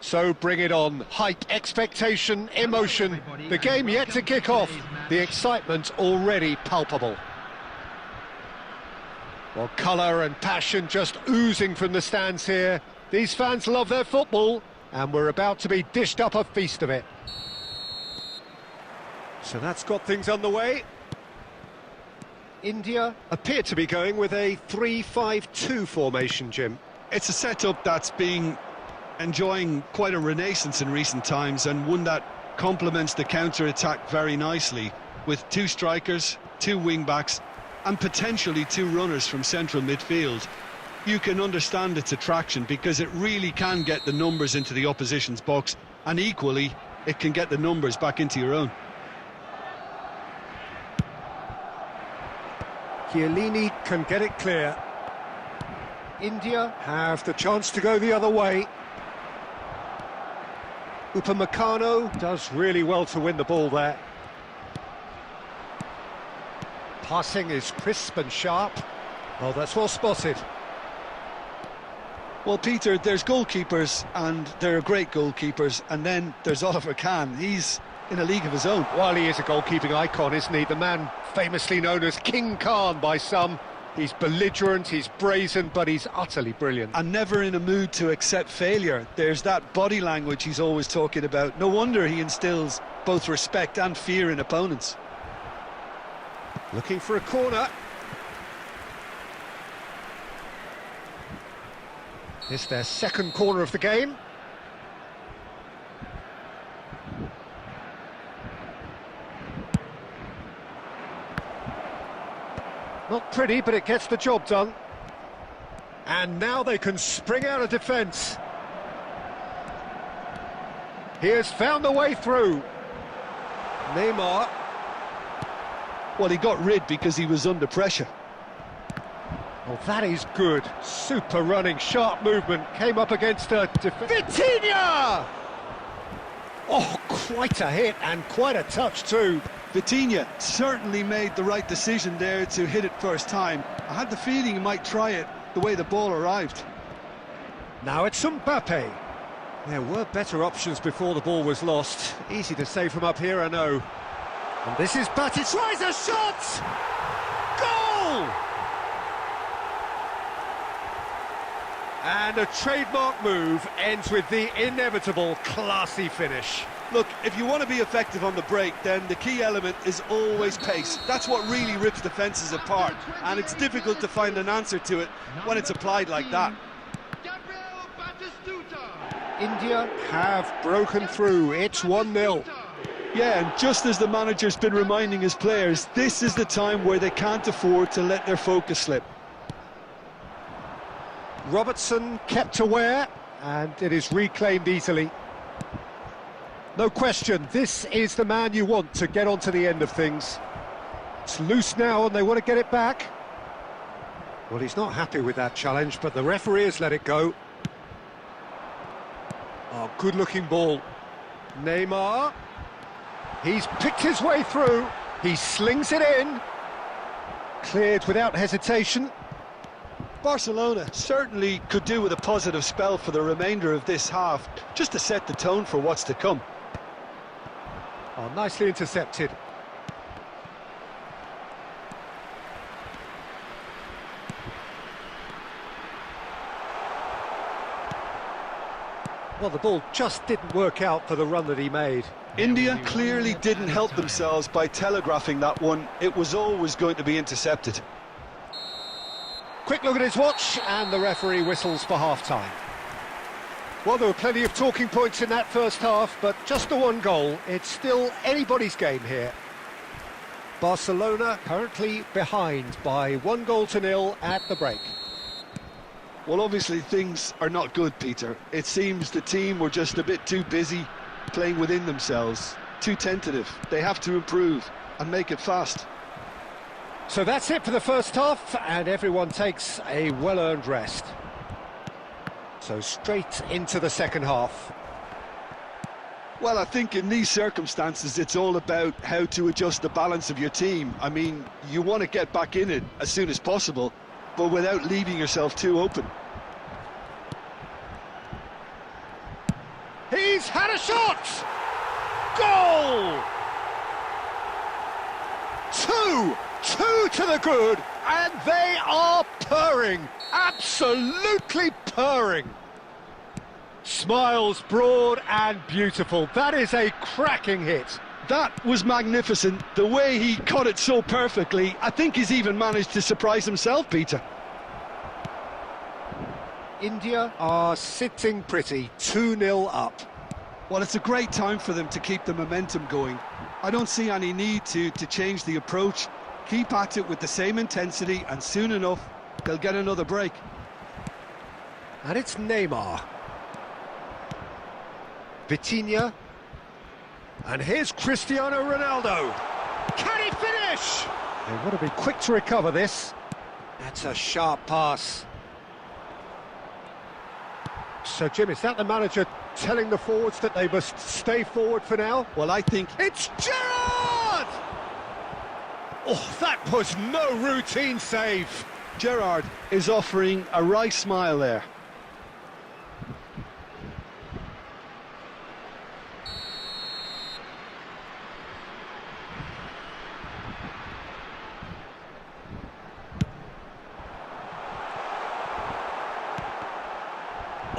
So bring it on. Hype, expectation, emotion. The game yet to kick off. The excitement already palpable. Well, colour and passion just oozing from the stands here. These fans love their football, and we're about to be dished up a feast of it. So that's got things underway. India appear to be going with a 3-5-2 formation, Jim. It's a setup that's been enjoying quite a renaissance in recent times, and one that complements the counter-attack very nicely, with two strikers, two wing-backs, and potentially two runners from central midfield. You can understand its attraction because it really can get the numbers into the opposition's box, and equally, it can get the numbers back into your own. Chiellini can get it clear. India have the chance to go the other way. Upamecano does really well to win the ball there. Passing is crisp and sharp. Oh, that's well spotted. Well, Peter, there's goalkeepers, and there are great goalkeepers, and then there's Oliver Kahn. He's in a league of his own. Well, he is a goalkeeping icon, isn't he? The man famously known as King Khan by some. He's belligerent, he's brazen, but he's utterly brilliant. And never in a mood to accept failure. There's that body language he's always talking about. No wonder he instills both respect and fear in opponents. Looking for a corner. It's their second corner of the game. Not pretty, but it gets the job done. And now they can spring out of defence. He has found a way through. Neymar. Well, he got rid because he was under pressure. Oh, that is good. Super running, sharp movement. Came up against a defence. Vitinha! Oh, quite a hit and quite a touch too. Vitinha certainly made the right decision there to hit it first time. I had the feeling he might try it the way the ball arrived. Now it's Mbappe. There were better options before the ball was lost. Easy to say from up here, I know. And this is Batty, tries a shot! Goal! And a trademark move ends with the inevitable classy finish. Look, if you want to be effective on the break, then the key element is always pace. That's what really rips defences apart, and it's difficult to find an answer to it when it's applied like that. India have broken through. It's 1-0. Yeah, and just as the manager's been reminding his players, this is the time where they can't afford to let their focus slip. Robertson kept aware, and it is reclaimed easily. No question, this is the man you want to get on to the end of things. It's loose now and they want to get it back. Well, he's not happy with that challenge, but the referee has let it go. Oh, good-looking ball. Neymar. He's picked his way through. He slings it in. Cleared without hesitation. Barcelona certainly could do with a positive spell for the remainder of this half, just to set the tone for what's to come. Oh, nicely intercepted. Well, the ball just didn't work out for the run that he made. India clearly didn't help themselves by telegraphing that one. It was always going to be intercepted. Quick look at his watch, and the referee whistles for half-time. Well, there were plenty of talking points in that first half, but just the one goal. It's still anybody's game here. Barcelona currently behind by 1-0 at the break. Well, obviously things are not good, Peter. It seems the team were just a bit too busy playing within themselves, too tentative. They have to improve and make it fast. So that's it for the first half, and everyone takes a well-earned rest. So straight into the second half. Well, I think in these circumstances it's all about how to adjust the balance of your team. I mean, you want to get back in it as soon as possible, but without leaving yourself too open. He's had a shot! Goal! Two to the good, and they are purring, absolutely purring. Smiles broad and beautiful. That is a cracking hit. That was magnificent. The way he caught it so perfectly, I think he's even managed to surprise himself, Peter. India are sitting pretty, 2-0 up. Well, it's a great time for them to keep the momentum going. I don't see any need to change the approach. Keep at it with the same intensity, and soon enough, they'll get another break. And it's Neymar. Vitinha. And here's Cristiano Ronaldo. Can he finish? They want to be quick to recover this. That's a sharp pass. So, Jim, is that the manager telling the forwards that they must stay forward for now? Well, I think... It's Gerrard! Oh, that was no routine save. Gerrard is offering a wry smile there.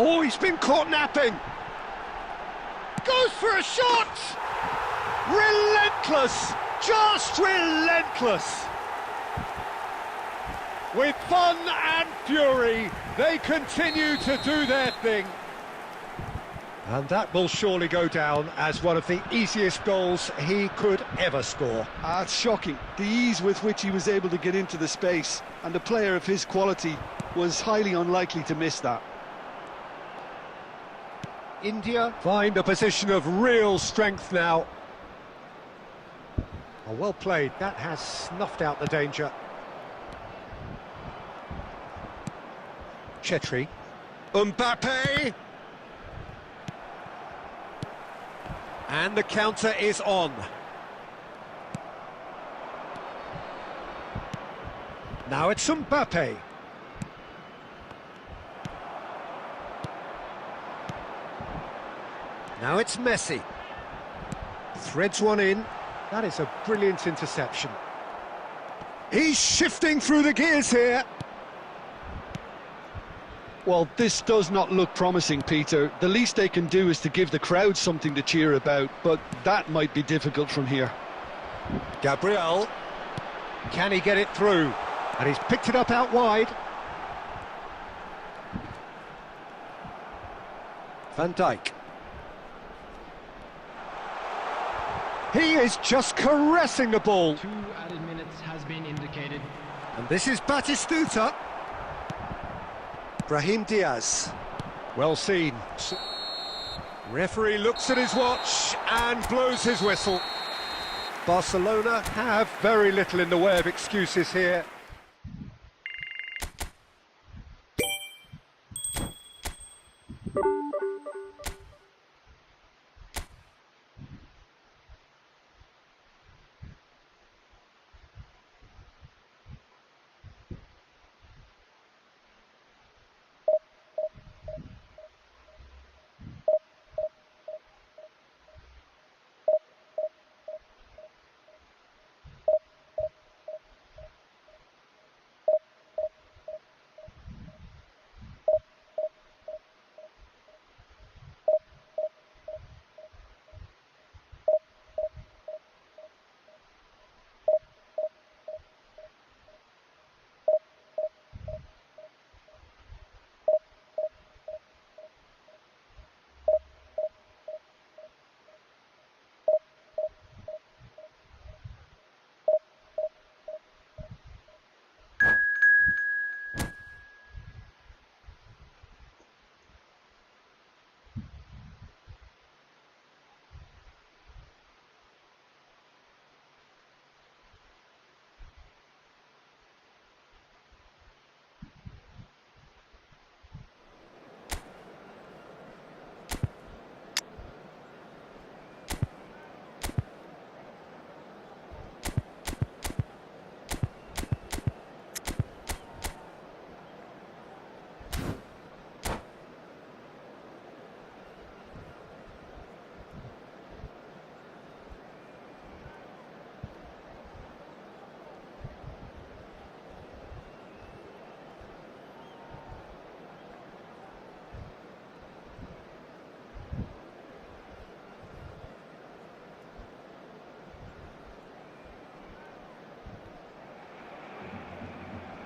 Oh, he's been caught napping. Goes for a shot! Relentless! Just relentless! With fun and fury, they continue to do their thing. And that will surely go down as one of the easiest goals he could ever score. It's shocking, the ease with which he was able to get into the space, and a player of his quality was highly unlikely to miss that. India find a position of real strength now. Oh, well played. That has snuffed out the danger. Chetri. Mbappe! And the counter is on. Now it's Mbappe. Now it's Messi. Threads one in. That is a brilliant interception. He's shifting through the gears here. Well, this does not look promising, Peter. The least they can do is to give the crowd something to cheer about, but that might be difficult from here. Gabriel. Can he get it through? And he's picked it up out wide. Van Dijk. He is just caressing the ball. 2 added minutes has been indicated. And this is Batistuta. Brahim Diaz. Well seen. Referee looks at his watch and blows his whistle. Barcelona have very little in the way of excuses here.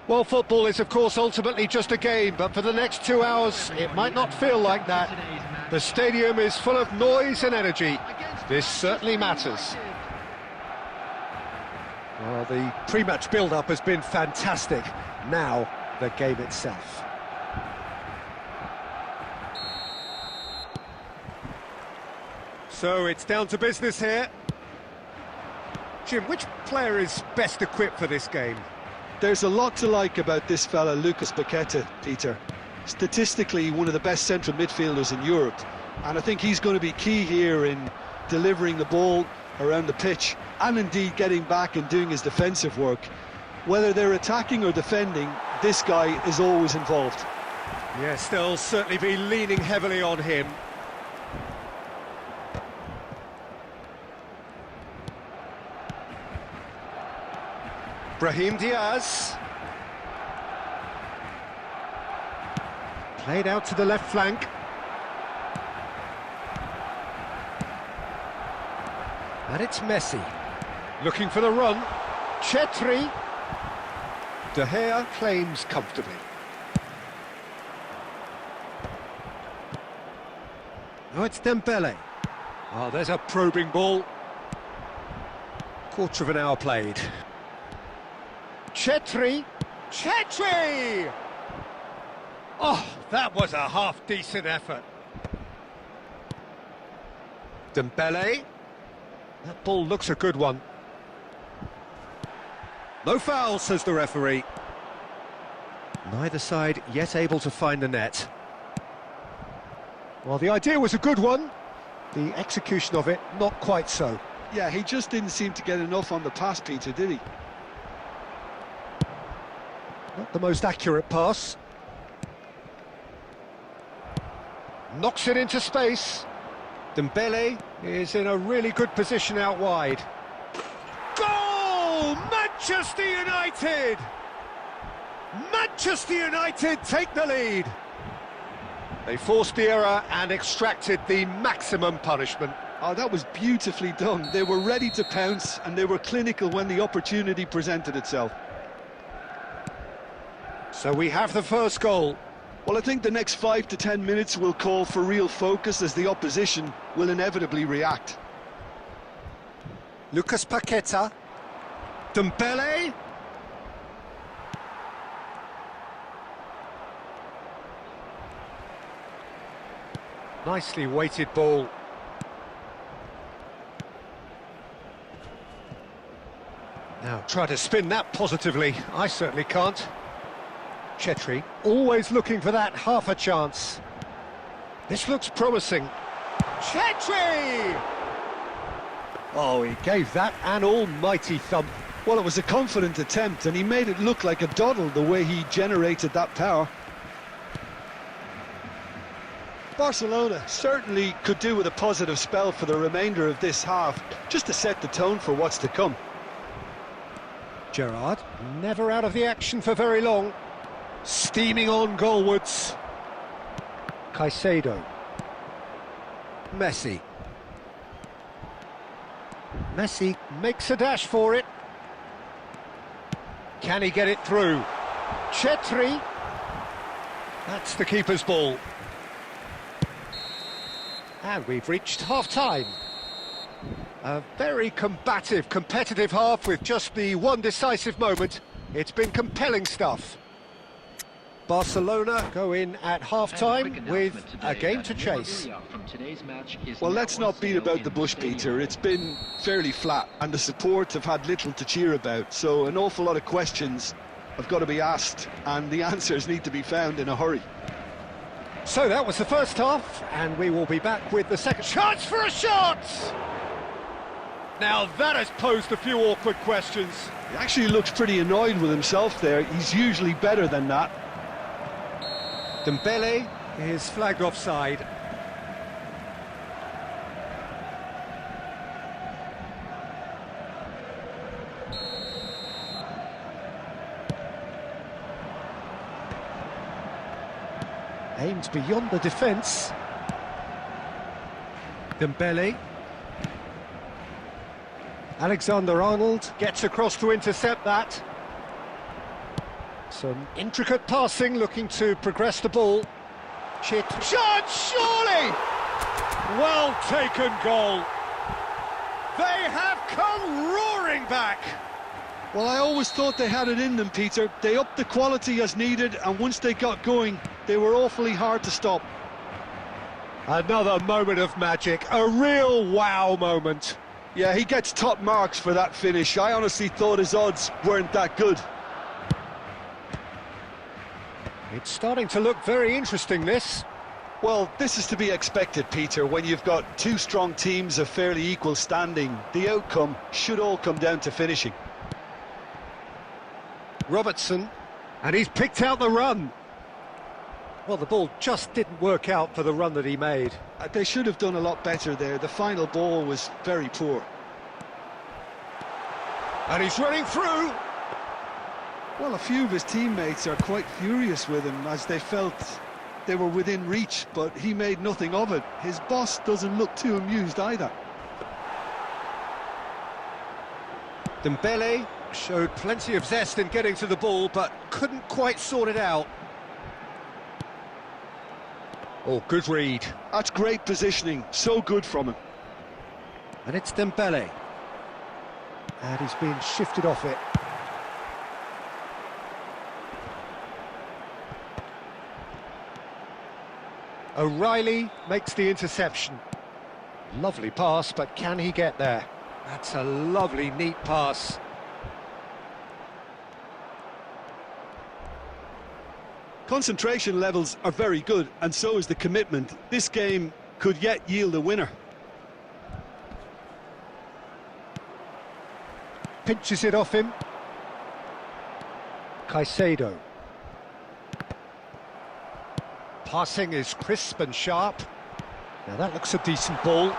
Well, football is, of course, ultimately just a game, but for the next 2 hours, it might not feel like that. The stadium is full of noise and energy. This certainly matters. Well, the pre-match build-up has been fantastic. Now, the game itself. So, it's down to business here. Jim, which player is best equipped for this game? There's a lot to like about this fella, Lucas Paqueta, Peter. Statistically, one of the best central midfielders in Europe. And I think he's going to be key here in delivering the ball around the pitch and indeed getting back and doing his defensive work. Whether they're attacking or defending, this guy is always involved. Yes, they'll certainly be leaning heavily on him. Brahim Diaz. Played out to the left flank. And it's Messi. Looking for the run. Chetri. De Gea claims comfortably. Oh, it's Dembele. Oh, there's a probing ball. Quarter of an hour played. Chetri. Chetri! Oh, that was a half-decent effort. Dembele. That ball looks a good one. No foul, says the referee. Neither side yet able to find the net. Well, the idea was a good one. The execution of it, not quite so. Yeah, he just didn't seem to get enough on the pass, Peter, did he? Not the most accurate pass. Knocks it into space. Dembele is in a really good position out wide. Goal! Manchester United! Manchester United take the lead. They forced the error and extracted the maximum punishment. Oh, that was beautifully done. They were ready to pounce and they were clinical when the opportunity presented itself. So we have the first goal. Well, I think the next 5 to 10 minutes will call for real focus as the opposition will inevitably react. Lucas Paqueta. Dembele. Nicely weighted ball. Now try to spin that positively. I certainly can't. Chetri, always looking for that half a chance. This looks promising. Chetri! Oh, he gave that an almighty thump. Well, it was a confident attempt and he made it look like a doddle the way he generated that power. Barcelona certainly could do with a positive spell for the remainder of this half, just to set the tone for what's to come. Gerrard, never out of the action for very long. Steaming on goalwards. Caicedo. Messi. Messi makes a dash for it. Can he get it through? Chetri. That's the keeper's ball. And we've reached half-time. A very combative, competitive half with just the one decisive moment. It's been compelling stuff. Barcelona go in at half-time with a game to chase. Well, let's not beat about the bush, Peter. It's been fairly flat and the support have had little to cheer about, so an awful lot of questions have got to be asked and the answers need to be found in a hurry. So that was the first half, and we will be back with the second. Chance for a shot! Now that has posed a few awkward questions. He actually looks pretty annoyed with himself there. He's usually better than that. Dembele is flagged offside. Aimed beyond the defence. Dembele. Alexander-Arnold gets across to intercept that. Some intricate passing, looking to progress the ball. Chip shot, surely! Well taken goal. They have come roaring back. Well, I always thought they had it in them, Peter. They upped the quality as needed, and once they got going, they were awfully hard to stop. Another moment of magic, a real wow moment. Yeah, he gets top marks for that finish. I honestly thought his odds weren't that good. It's starting to look very interesting, this. Well, this is to be expected, Peter. When you've got two strong teams of fairly equal standing, the outcome should all come down to finishing. Robertson, and he's picked out the run. Well, the ball just didn't work out for the run that he made. They should have done a lot better there. The final ball was very poor. And he's running through. Well, a few of his teammates are quite furious with him as they felt they were within reach, but he made nothing of it. His boss doesn't look too amused either. Dembele showed plenty of zest in getting to the ball, but couldn't quite sort it out. Oh, good read. That's great positioning, so good from him. And it's Dembele. And he's been shifted off it. O'Reilly makes the interception. Lovely pass, but can he get there? That's a lovely, neat pass. Concentration levels are very good, and so is the commitment. This game could yet yield a winner. Pinches it off him. Caicedo. Passing is crisp and sharp. Now that looks a decent ball.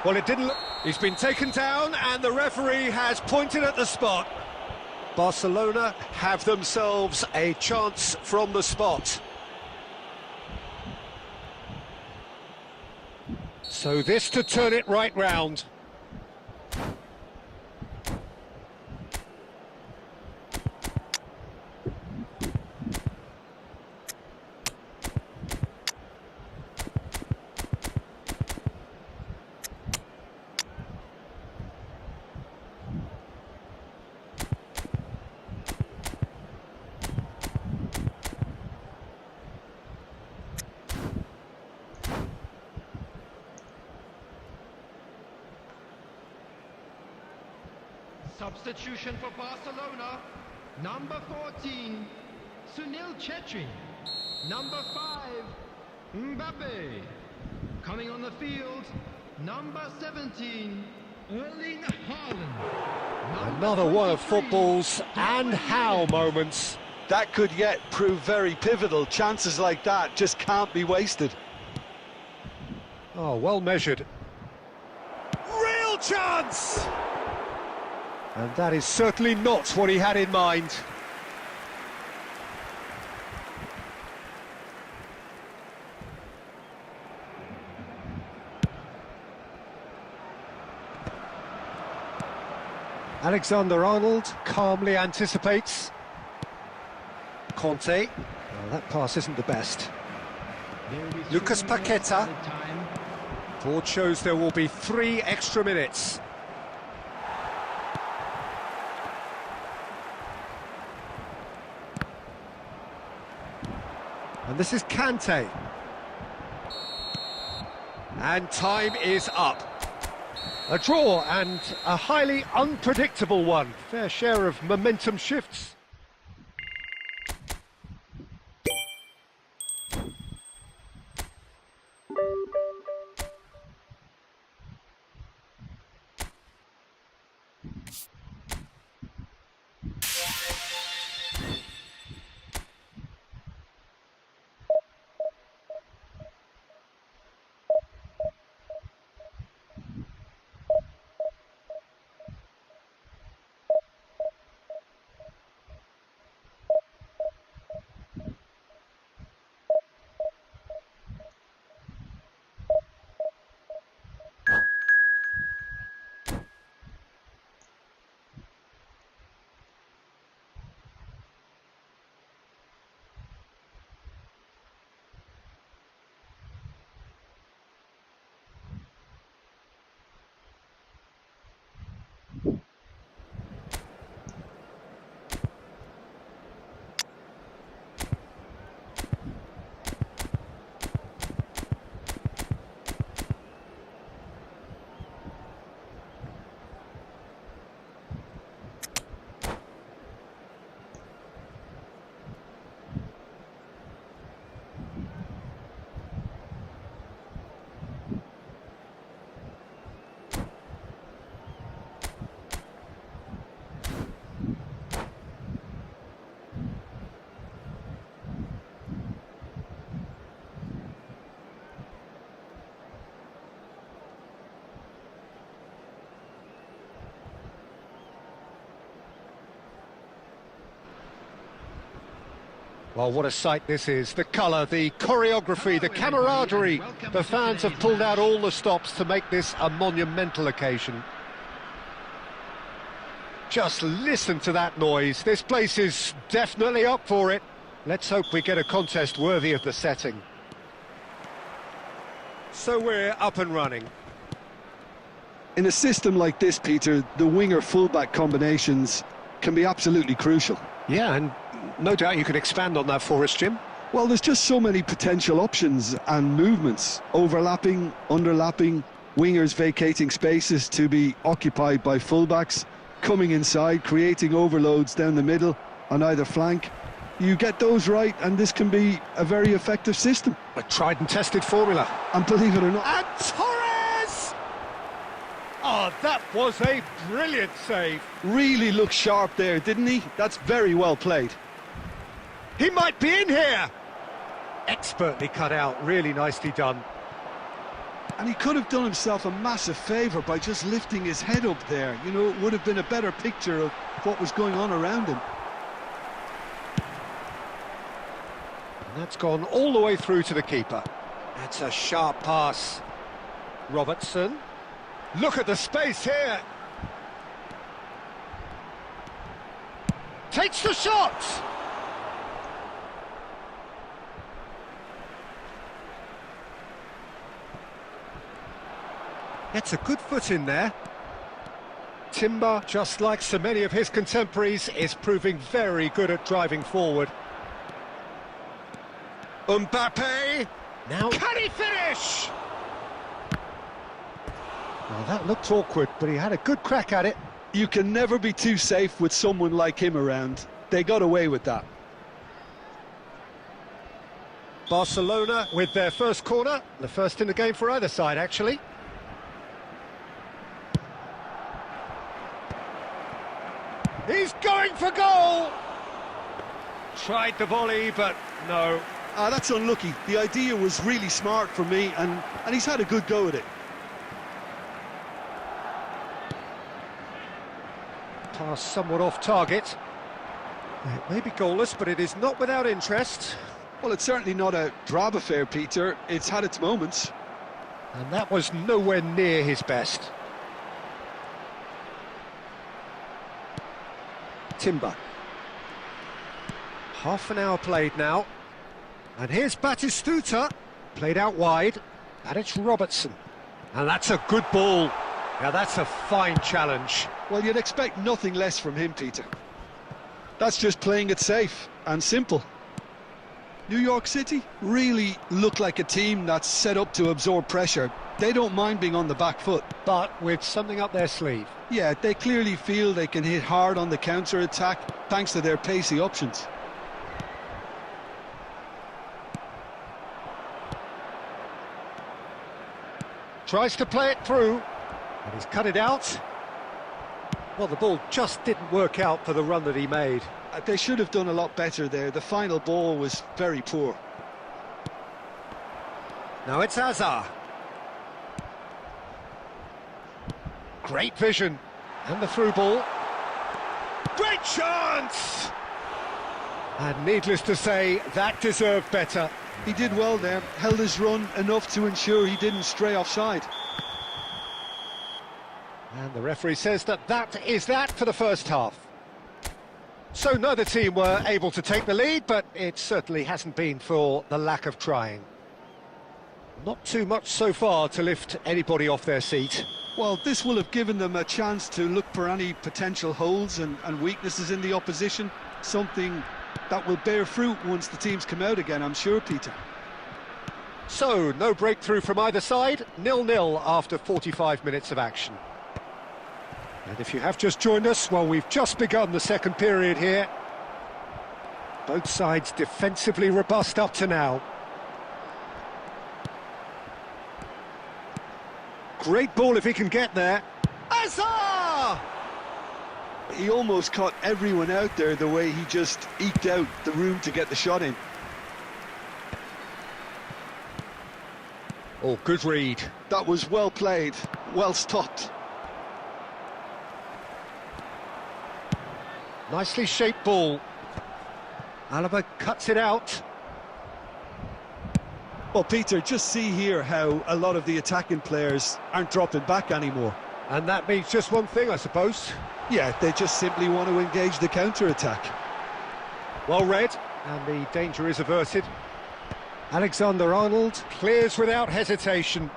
Well, it didn't look... He's been taken down and the referee has pointed at the spot. Barcelona have themselves a chance from the spot. So this to turn it right round. Substitution for Barcelona. Number 14, Sunil Chetri. Number 5, Mbappe. Coming on the field, number 17, Erling Haaland. Another one of football's and how moments. That could yet prove very pivotal. Chances like that just can't be wasted. Oh, well measured. Real chance! And that is certainly not what he had in mind. Alexander-Arnold calmly anticipates. Conte. Well, that pass isn't the best. Lucas Paqueta. Board shows there will be 3 extra minutes. And this is Kante. And time is up. A draw and a highly unpredictable one. Fair share of momentum shifts. Well, what a sight this is. The colour, the choreography, the camaraderie. The fans have pulled out all the stops to make this a monumental occasion. Just listen to that noise. This place is definitely up for it. Let's hope we get a contest worthy of the setting. So we're up and running. In a system like this, Peter, the winger-fullback combinations can be absolutely crucial. Yeah, and no doubt you could expand on that for us, Jim. Well, there's just so many potential options and movements. Overlapping, underlapping, wingers vacating spaces to be occupied by fullbacks, coming inside, creating overloads down the middle on either flank. You get those right and this can be a very effective system. A tried and tested formula. And believe it or not... And Torres! Oh, that was a brilliant save. Really looked sharp there, didn't he? That's very well played. He might be in here! Expertly cut out, really nicely done. And he could have done himself a massive favour by just lifting his head up there. You know, it would have been a better picture of what was going on around him. And that's gone all the way through to the keeper. That's a sharp pass. Robertson. Look at the space here. Takes the shot. Gets a good foot in there. Timber, just like so many of his contemporaries, is proving very good at driving forward. Mbappe! Now, can he finish? Well, that looked awkward, but he had a good crack at it. You can never be too safe with someone like him around. They got away with that. Barcelona with their first corner, the first in the game for either side, actually. He's going for goal! Tried the volley, but no. That's unlucky. The idea was really smart for me, and he's had a good go at it. Pass somewhat off target. It may be goalless, but it is not without interest. Well, it's certainly not a drab affair, Peter. It's had its moments. And that was nowhere near his best. Timber. Half an hour played now. And here's Batistuta, played out wide, and it's Robertson. And that's a good ball. Now that's a fine challenge. Well, you'd expect nothing less from him, Peter. That's just playing it safe and simple. New York City really look like a team that's set up to absorb pressure. They don't mind being on the back foot. But with something up their sleeve. Yeah, they clearly feel they can hit hard on the counter-attack thanks to their pacey options. Tries to play it through, and he's cut it out. Well, the ball just didn't work out for the run that he made. They should have done a lot better there. The final ball was very poor. Now it's Hazard. Great vision. And the through ball. Great chance! And needless to say, that deserved better. He did well there, held his run enough to ensure he didn't stray offside. And the referee says that is that for the first half. So neither team were able to take the lead, but it certainly hasn't been for the lack of trying. Not too much so far to lift anybody off their seat. Well, this will have given them a chance to look for any potential holes and weaknesses in the opposition, something that will bear fruit once the teams come out again, I'm sure, Peter. So, no breakthrough from either side, 0-0 after 45 minutes of action. And if you have just joined us, well, we've just begun the second period here. Both sides defensively robust up to now. Great ball if he can get there. Hazard! He almost caught everyone out there the way he just eked out the room to get the shot in. Oh, good read. That was well played, well stopped. Nicely shaped ball. Alaba cuts it out. Well, Peter, just see here how a lot of the attacking players aren't dropping back anymore. And that means just one thing, I suppose. Yeah, they just simply want to engage the counter-attack. Well read, and the danger is averted. Alexander-Arnold clears without hesitation.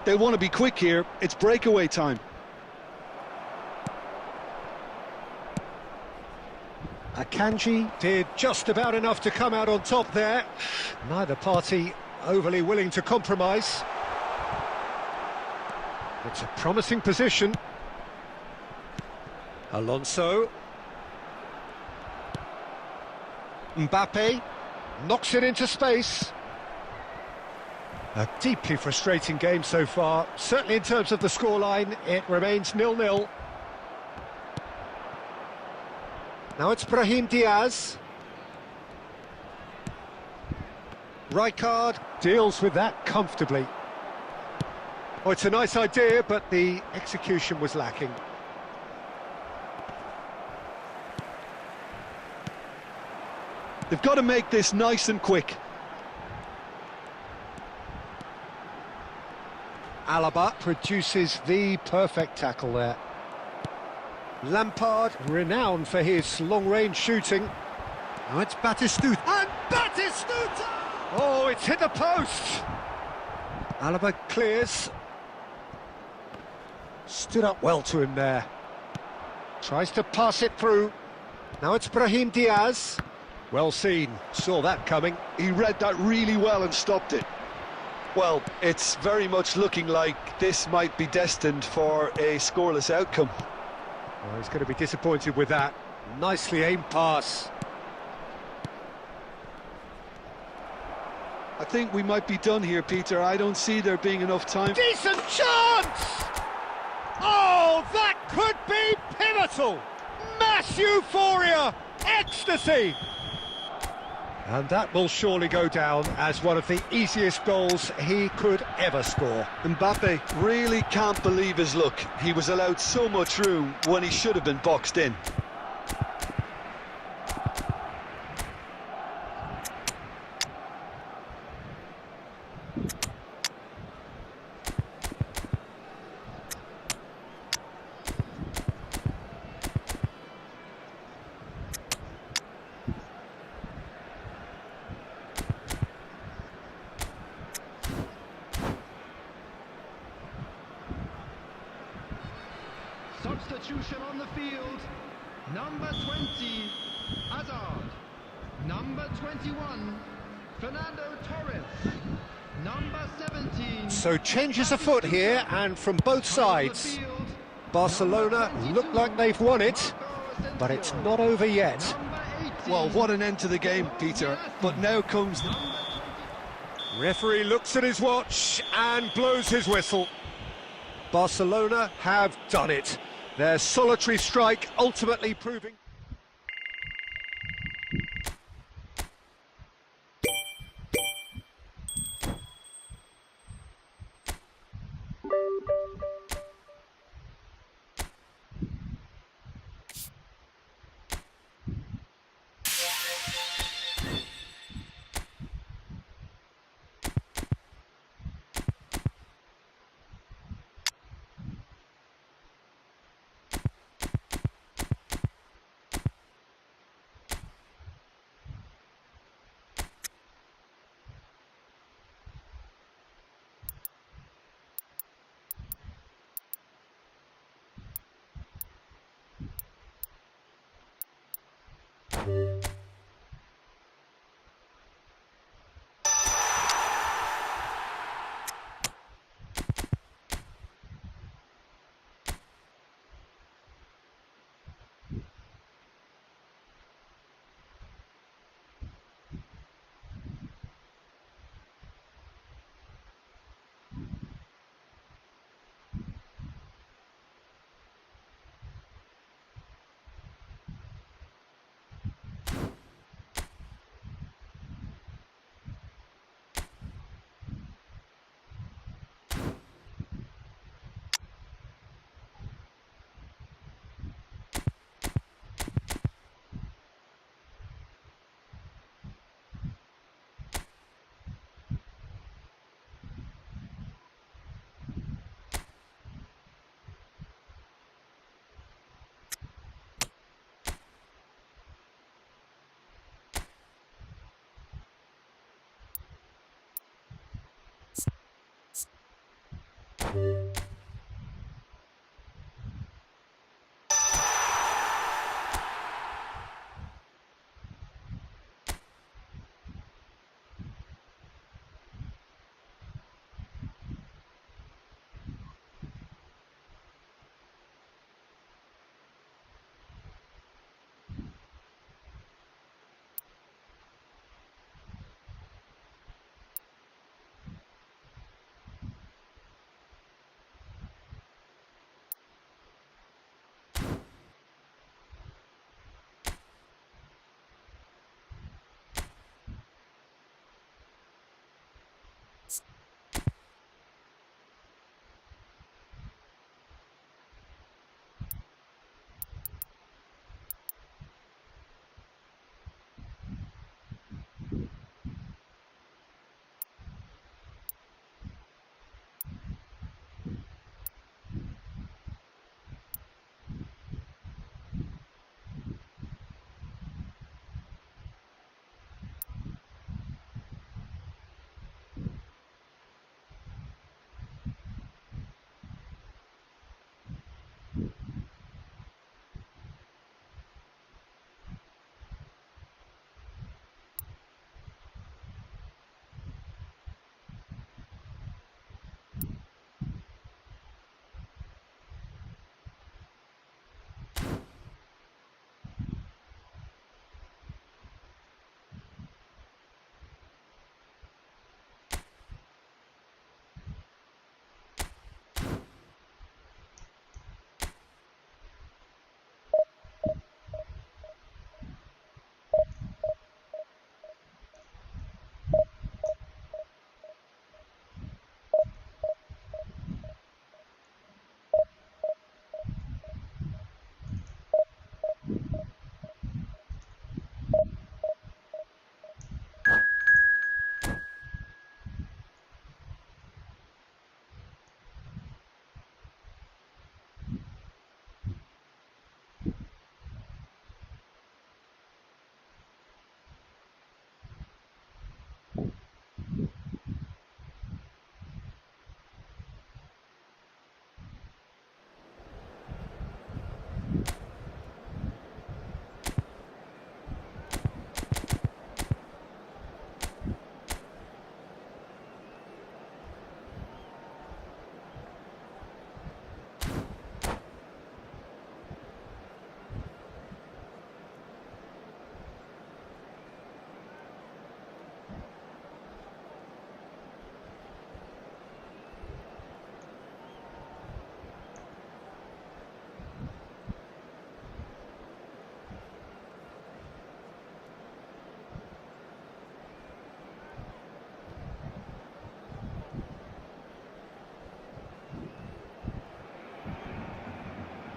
They want to be quick here. It's breakaway time. Akanji did just about enough to come out on top there. Neither party overly willing to compromise. It's a promising position. Alonso. Mbappe knocks it into space. A deeply frustrating game so far. Certainly in terms of the scoreline, it remains 0-0. Now it's Brahim Diaz. Rijkaard deals with that comfortably. Oh, it's a nice idea, but the execution was lacking. They've got to make this nice and quick. Alaba produces the perfect tackle there. Lampard, renowned for his long-range shooting. Now it's Batistuta. And Batistuta! Oh, it's hit the post! Alaba clears. Stood up well to him there. Tries to pass it through. Now it's Brahim Diaz. Well seen, saw that coming. He read that really well and stopped it. Well, it's very much looking like this might be destined for a scoreless outcome. Oh, he's going to be disappointed with that. Nicely aimed pass. I think we might be done here, Peter. I don't see there being enough time. Decent chance! Oh, that could be pivotal! Mass euphoria! Ecstasy! And that will surely go down as one of the easiest goals he could ever score. Mbappe really can't believe his luck. He was allowed so much room when he should have been boxed in. Substitution on the field. Number 20, Hazard. Number 21, Fernando Torres. Number 17. So changes afoot here, and from both sides. Barcelona look like they've won it, but it's not over yet. Well, what an end to the game, Peter. But now comes the... Referee looks at his watch and blows his whistle. Barcelona have done it. Their solitary strike ultimately proving...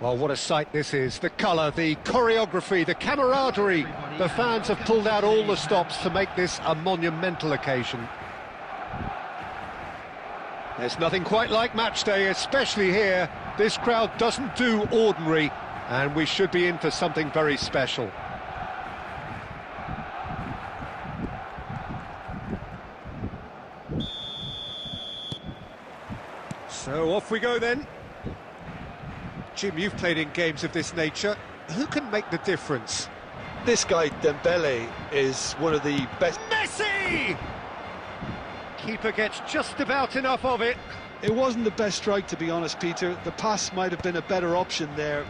Well, what a sight this is. The colour, the choreography, the camaraderie. The fans have pulled out all the stops to make this a monumental occasion. There's nothing quite like match day, especially here. This crowd doesn't do ordinary, and we should be in for something very special. So off we go then. Jim, you've played in games of this nature. Who can make the difference? This guy, Dembele, is one of the best. Messi! Keeper gets just about enough of it. It wasn't the best strike, to be honest, Peter. The pass might have been a better option there.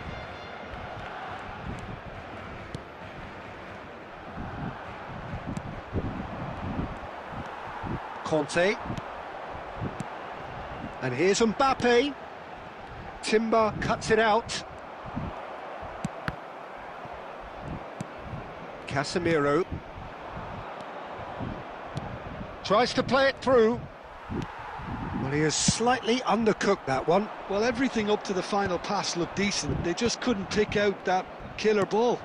Conte. And here's Mbappe. Timber cuts it out. Casemiro tries to play it through. Well, he has slightly undercooked that one. Well, everything up to the final pass looked decent. They just couldn't pick out that killer ball.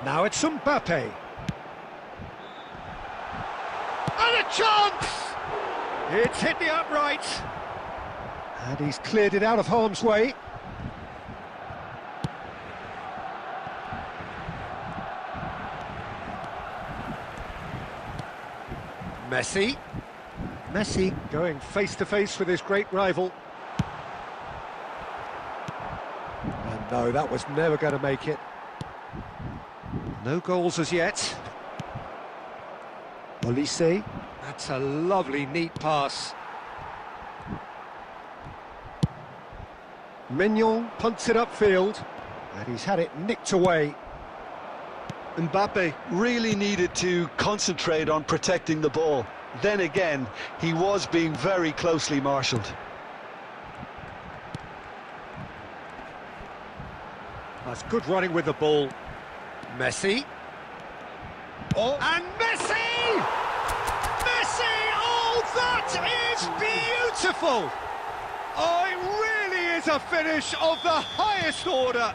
Now it's Mbappe. And a chance! It's hit the upright. And he's cleared it out of harm's way. Messi. Messi going face to face with his great rival. And no, that was never going to make it. No goals as yet. Olise, that's a lovely, neat pass. Mignon punts it upfield, and he's had it nicked away. Mbappe really needed to concentrate on protecting the ball. Then again, he was being very closely marshalled. That's good running with the ball. Messi. Oh, and Messi! Messi! Oh, that is beautiful! Oh, it really is a finish of the highest order.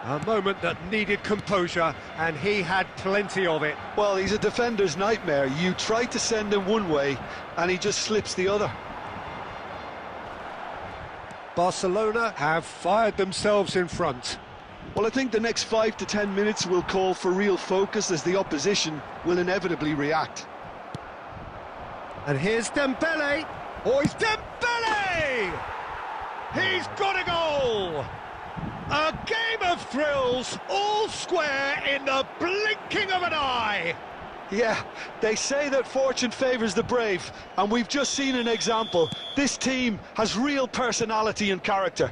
A moment that needed composure, and he had plenty of it. Well, he's a defender's nightmare. You try to send him one way, and he just slips the other. Barcelona have fired themselves in front. Well, I think the next 5 to 10 minutes will call for real focus, as the opposition will inevitably react. And here's Dembele. Oh, it's Dembele! He's got a goal! A game of thrills, all square in the blinking of an eye. Yeah, they say that fortune favours the brave, and we've just seen an example. This team has real personality and character.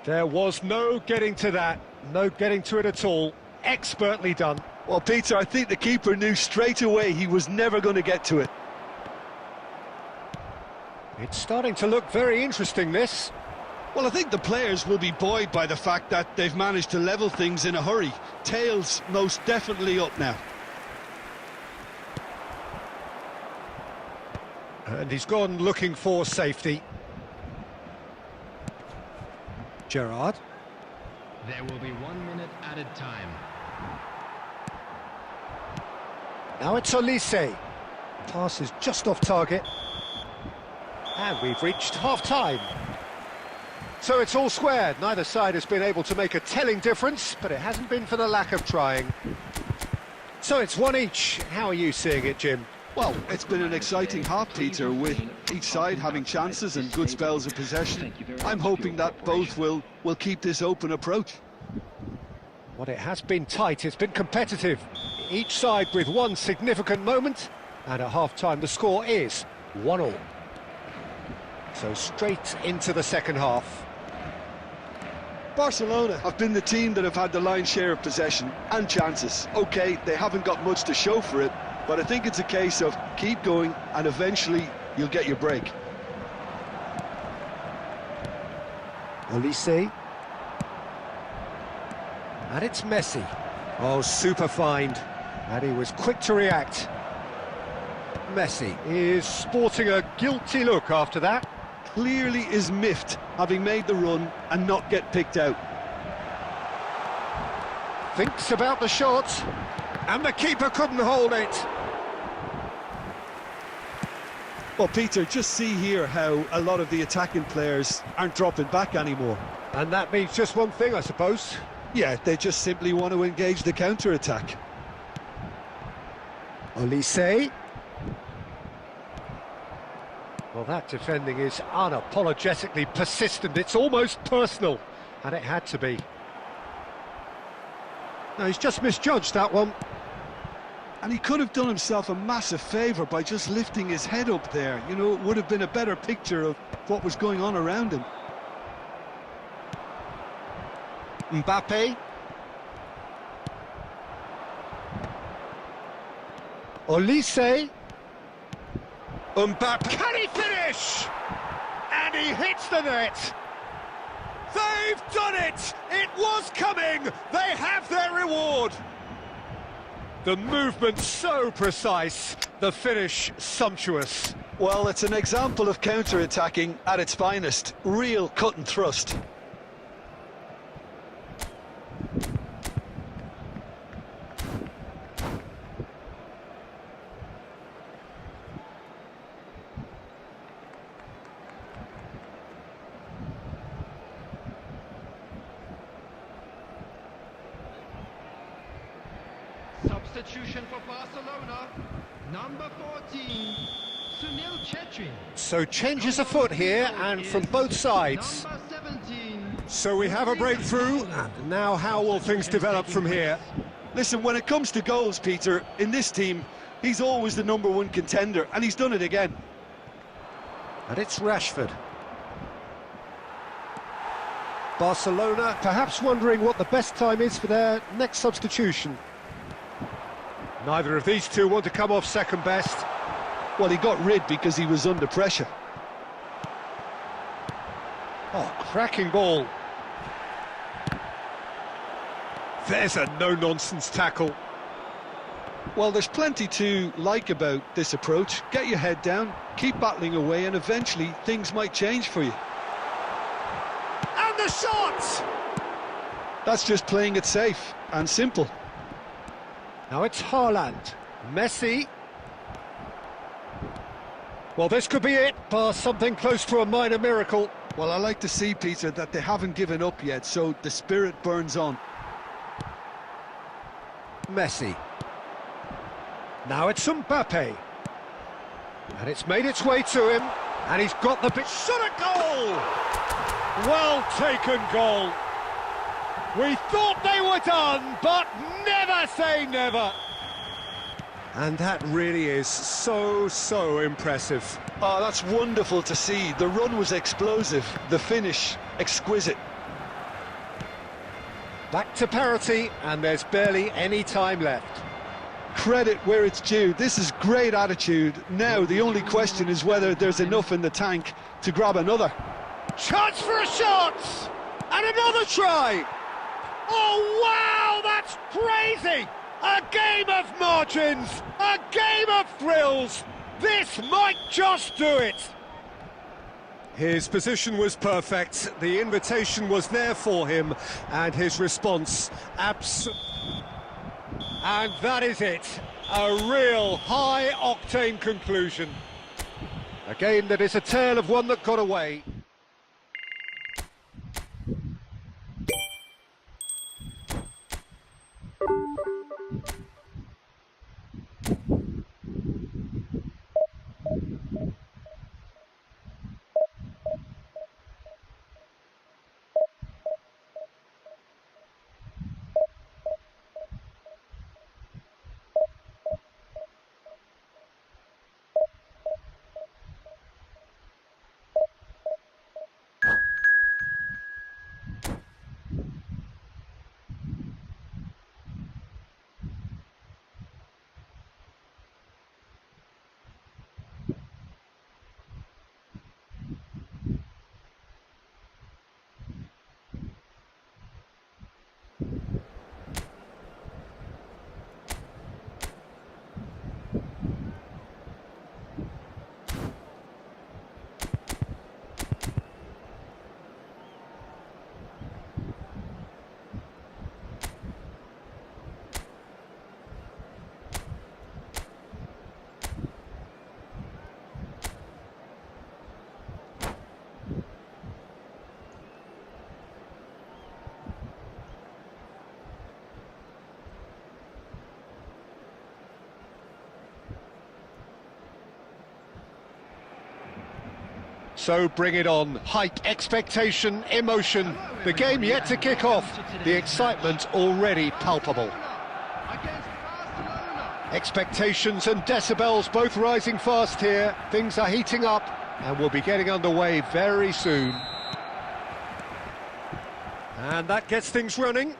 There was no getting to that, no getting to it at all. Expertly done. Well, Peter, I think the keeper knew straight away he was never going to get to it. It's starting to look very interesting, this. Well, I think the players will be buoyed by the fact that they've managed to level things in a hurry. Tails most definitely up now. And he's gone looking for safety. Gerrard. There will be 1 minute added time. Now it's Olise. Pass is just off target. And we've reached half-time. So it's all square. Neither side has been able to make a telling difference, but it hasn't been for the lack of trying. So it's one each. How are you seeing it, Jim? Well, it's been an exciting half, Peter, with each side having chances and good spells of possession. I'm hoping that both will keep this open approach. Well, it has been tight, it's been competitive. Each side with one significant moment, and at half-time the score is 1-1. So straight into the second half. Barcelona have been the team that have had the lion's share of possession and chances. OK, they haven't got much to show for it, but I think it's a case of keep going and eventually you'll get your break. Olise. And it's Messi. Oh, super find. And he was quick to react. Messi is sporting a guilty look after that. Clearly is miffed, having made the run and not get picked out. Thinks about the shot, and the keeper couldn't hold it. Well, Peter, just see here how a lot of the attacking players aren't dropping back anymore. And that means just one thing, I suppose. Yeah, they just simply want to engage the counter-attack. Olise. Well, that defending is unapologetically persistent. It's almost personal, and it had to be. No, he's just misjudged that one. And he could have done himself a massive favour by just lifting his head up there. You know, it would have been a better picture of what was going on around him. Mbappe. Olise. Mbappe. Can he finish? And he hits the net. They've done it! It was coming! They have their reward! The movement so precise, the finish sumptuous. Well, it's an example of counter-attacking at its finest. Real cut and thrust. Substitution for Barcelona. Number 14, Sunil Chetri. So changes afoot here, and from both sides. Number 17. So we have a breakthrough. Now how will things develop from here? Listen, when it comes to goals, Peter, in this team, he's always the #1 contender, and he's done it again. And it's Rashford. Barcelona perhaps wondering what the best time is for their next substitution. Neither of these two want to come off second best. Well, he got rid because he was under pressure. Oh, cracking ball. There's a no-nonsense tackle. Well, there's plenty to like about this approach. Get your head down, keep battling away, and eventually things might change for you. And the shot! That's just playing it safe and simple. Now it's Haaland. Messi. Well, this could be it, bar something close to a minor miracle. Well, I like to see, Peter, that they haven't given up yet, so the spirit burns on. Messi. Now it's Mbappe. And it's made its way to him. And he's got the bit. Shot at goal! Well taken goal. We thought they were done, but never say never. And that really is so impressive. Oh, that's wonderful to see. The run was explosive, the finish exquisite. Back to parity, and there's barely any time left. Credit where it's due. This is great attitude. Now the only question is whether there's enough in the tank to grab another. Chance for a shot! And another try! Oh, wow, that's crazy! A game of margins! A game of thrills! This might just do it! His position was perfect, the invitation was there for him, and his response and that is it, a real high-octane conclusion. A game that is a tale of one that got away. So bring it on. Hype, expectation, emotion. The game yet to kick off. The excitement already palpable. Expectations and decibels both rising fast here. Things are heating up and we'll be getting underway very soon. And that gets things running.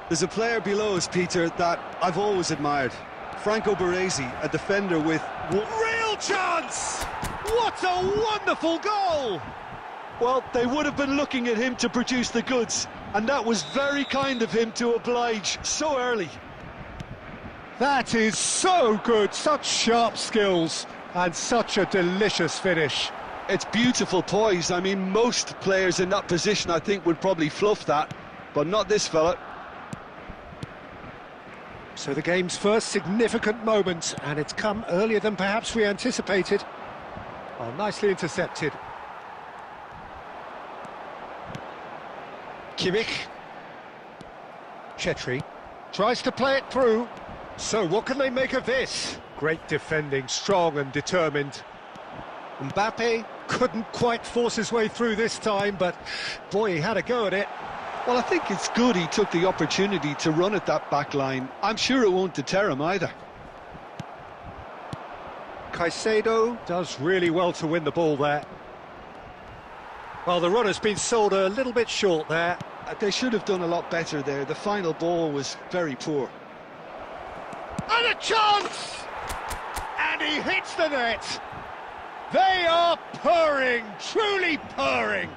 There's a player below us, Peter, that I've always admired. Franco Baresi, a defender with... Real chance! What a wonderful goal! Well, they would have been looking at him to produce the goods, and that was very kind of him to oblige so early. That is so good, such sharp skills, and such a delicious finish. It's beautiful poise. I mean, most players in that position, I think, would probably fluff that, but not this fella. So the game's first significant moment, and it's come earlier than perhaps we anticipated. Oh, nicely intercepted. Kimmich. Chetri tries to play it through. So what can they make of this? Great defending, strong and determined. Mbappe couldn't quite force his way through this time, but boy, he had a go at it. Well, I think it's good he took the opportunity to run at that back line. I'm sure it won't deter him either. Caicedo does really well to win the ball there. Well, the runner's been sold a little bit short there. They should have done a lot better there. The final ball was very poor. And a chance! And he hits the net. They are purring, truly purring.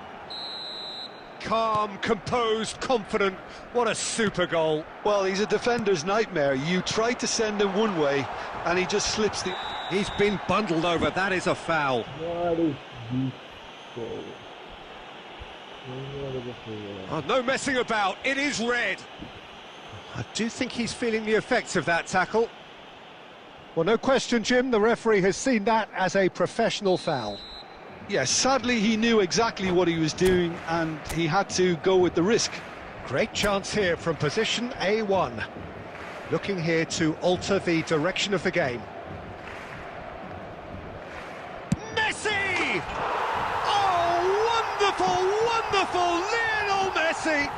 Calm, composed, confident. What a super goal. Well, he's a defender's nightmare. You try to send him one way, and he just slips the... He's been bundled over. That is a foul. What is this goal? Oh, no messing about. It is red. I do think he's feeling the effects of that tackle. Well, no question, Jim, the referee has seen that as a professional foul. Yes, sadly he knew exactly what he was doing and he had to go with the risk. Great chance here from position A1. Looking here to alter the direction of the game. Messi! Oh, wonderful, wonderful Lionel Messi!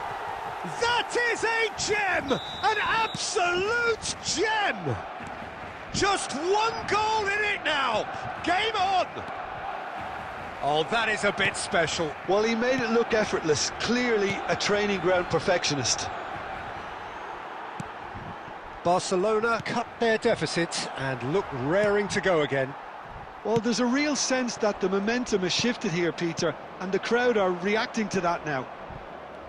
That is a gem! An absolute gem! Just one goal in it now! Game on! Oh, that is a bit special. Well, he made it look effortless. Clearly a training ground perfectionist. Barcelona cut their deficit and look raring to go again. Well, there's a real sense that the momentum has shifted here, Peter, and the crowd are reacting to that now.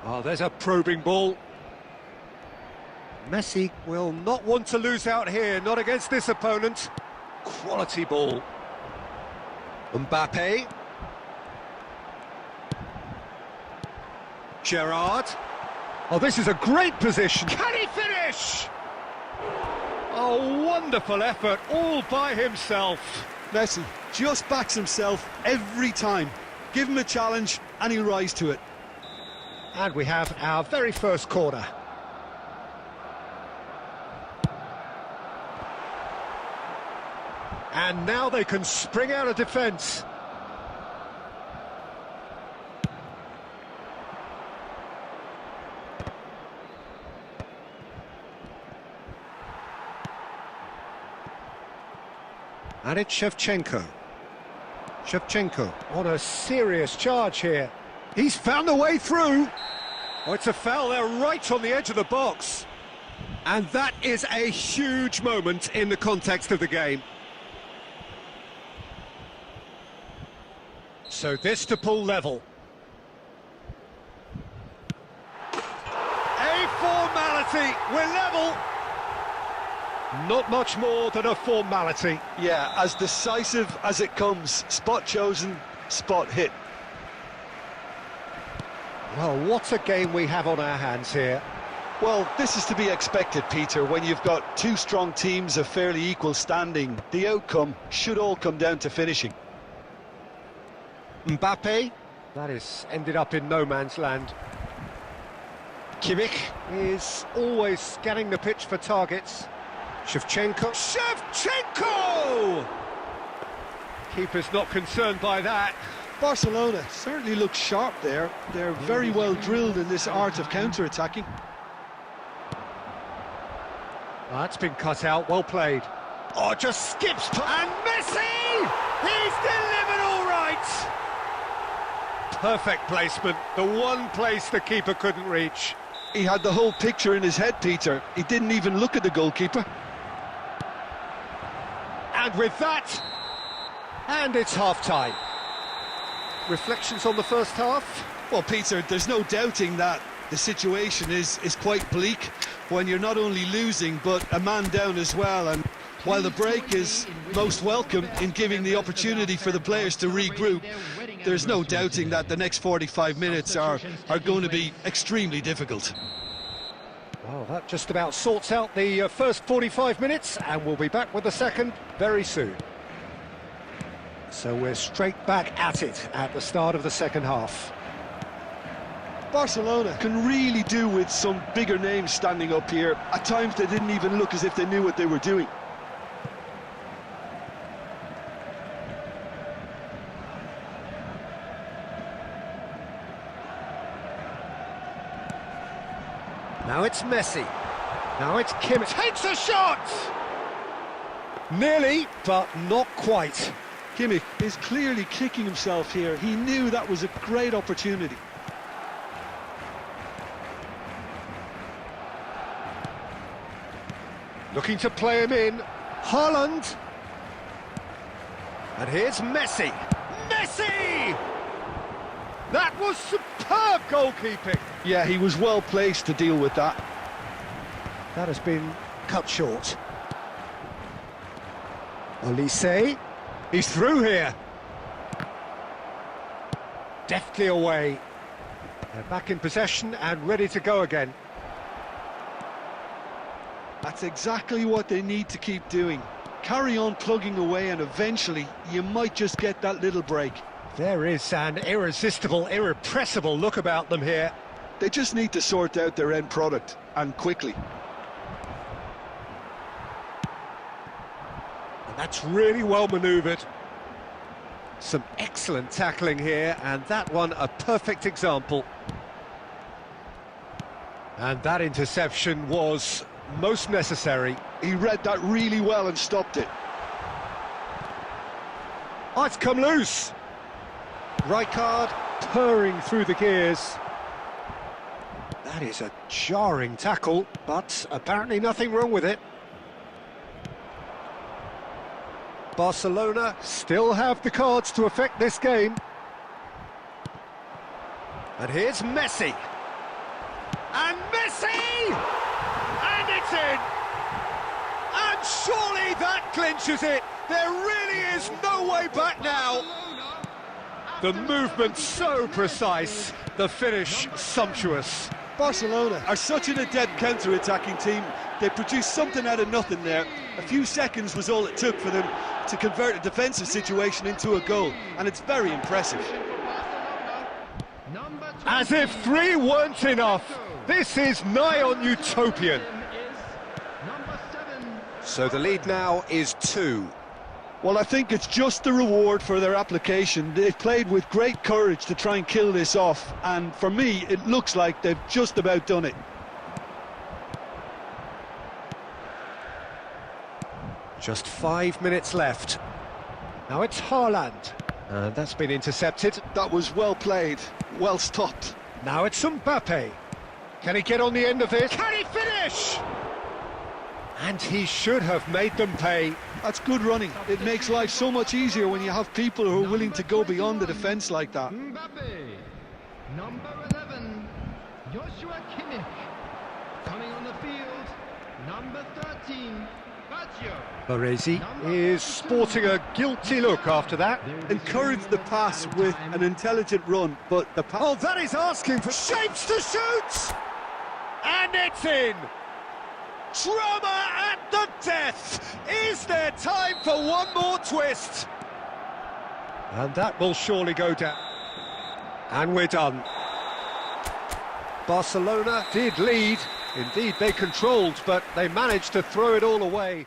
Oh, there's a probing ball. Messi will not want to lose out here, not against this opponent. Quality ball. Mbappe. Gerrard. Oh, this is a great position. Can he finish? Oh, wonderful effort, all by himself. Messi just backs himself every time. Give him a challenge and he'll rise to it. And we have our very first corner. And now they can spring out of defence. And it's Shevchenko. Shevchenko on a serious charge here. He's found a way through. Oh, it's a foul there right on the edge of the box. And that is a huge moment in the context of the game. So this to pull level. A formality, we're level. Not much more than a formality. Yeah, as decisive as it comes. Spot chosen, spot hit. Well, what a game we have on our hands here. Well, this is to be expected, Peter. When you've got two strong teams of fairly equal standing, the outcome should all come down to finishing. Mbappe, that is ended up in no man's land. Kimmich is always scanning the pitch for targets. Shevchenko. Shevchenko! Keeper's not concerned by that. Barcelona certainly looks sharp there. They're very well drilled in this art of counter-attacking. That's been cut out, well played. Oh, just skips. And Messi! He's delivered all right! Perfect placement, the one place the keeper couldn't reach. He had the whole picture in his head, Peter. He didn't even look at the goalkeeper. And with that, and it's half-time. Reflections on the first half? Well, Peter, there's no doubting that the situation is quite bleak when you're not only losing, but a man down as well. And while the break is most welcome in giving the opportunity for the players to regroup, there's no doubting that the next 45 minutes are going to be extremely difficult. Well, that just about sorts out the first 45 minutes, and we'll be back with the second very soon. So we're straight back at it at the start of the second half. Barcelona can really do with some bigger names standing up here. At times they didn't even look as if they knew what they were doing. Now it's Messi. Now it's Kimmich. Takes a shot! Nearly, but not quite. Kimmich is clearly kicking himself here. He knew that was a great opportunity. Looking to play him in. Haaland. And here's Messi. Messi! That was superb goalkeeping. Yeah, he was well placed to deal with that. That has been cut short. Olise. He's through here. Deftly away. They're back in possession and ready to go again. That's exactly what they need to keep doing. Carry on plugging away and eventually you might just get that little break. There is an irresistible, irrepressible look about them here. They just need to sort out their end product, and quickly. And that's really well manoeuvred. Some excellent tackling here, and that one a perfect example. And that interception was most necessary. He read that really well and stopped it. Oh, it's come loose. Rijkaard purring through the gears. That is a jarring tackle, but apparently nothing wrong with it. Barcelona still have the cards to affect this game. And here's Messi. And Messi! And it's in! And surely that clinches it! There really is no way back now! The movement so precise, the finish sumptuous. Barcelona are such an adept counter-attacking team. They produced something out of nothing there. A few seconds was all it took for them to convert a defensive situation into a goal, and it's very impressive. As if 3 weren't enough, this is nigh on utopian. So the lead now is 2. Well, I think it's just the reward for their application. They've played with great courage to try and kill this off, and for me, it looks like they've just about done it. Just 5 minutes left. Now it's Haaland. And that's been intercepted. That was well played, well stopped. Now it's Mbappe. Can he get on the end of this? Can he finish? And he should have made them pay. That's good running. It makes life so much easier when you have people who are willing to go beyond the defence like that. Mbappe, number 11, Joshua Kimmich. Coming on the field, number 13, Baggio. Baresi is sporting a guilty look after that. Encouraged the pass with an intelligent run, but the pass... Oh, that is asking for shapes to shoot! And it's in! Drama at the death! Is there time for one more twist? And that will surely go down. And we're done. Barcelona did lead. Indeed, they controlled, but they managed to throw it all away.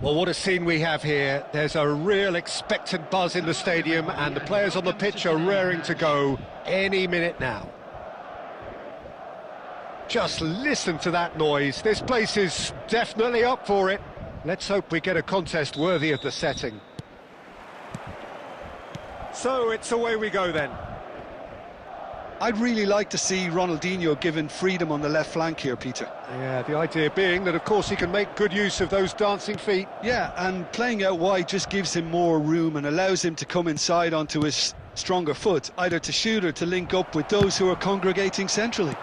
Well, what a scene we have here. There's a real expectant buzz in the stadium, and the players on the pitch are raring to go any minute now. Just listen to that noise. This place is definitely up for it. Let's hope we get a contest worthy of the setting. So it's away we go then. I'd really like to see Ronaldinho given freedom on the left flank here, Peter. Yeah, the idea being that, of course, he can make good use of those dancing feet. Yeah, and playing out wide just gives him more room and allows him to come inside onto his stronger foot, either to shoot or to link up with those who are congregating centrally.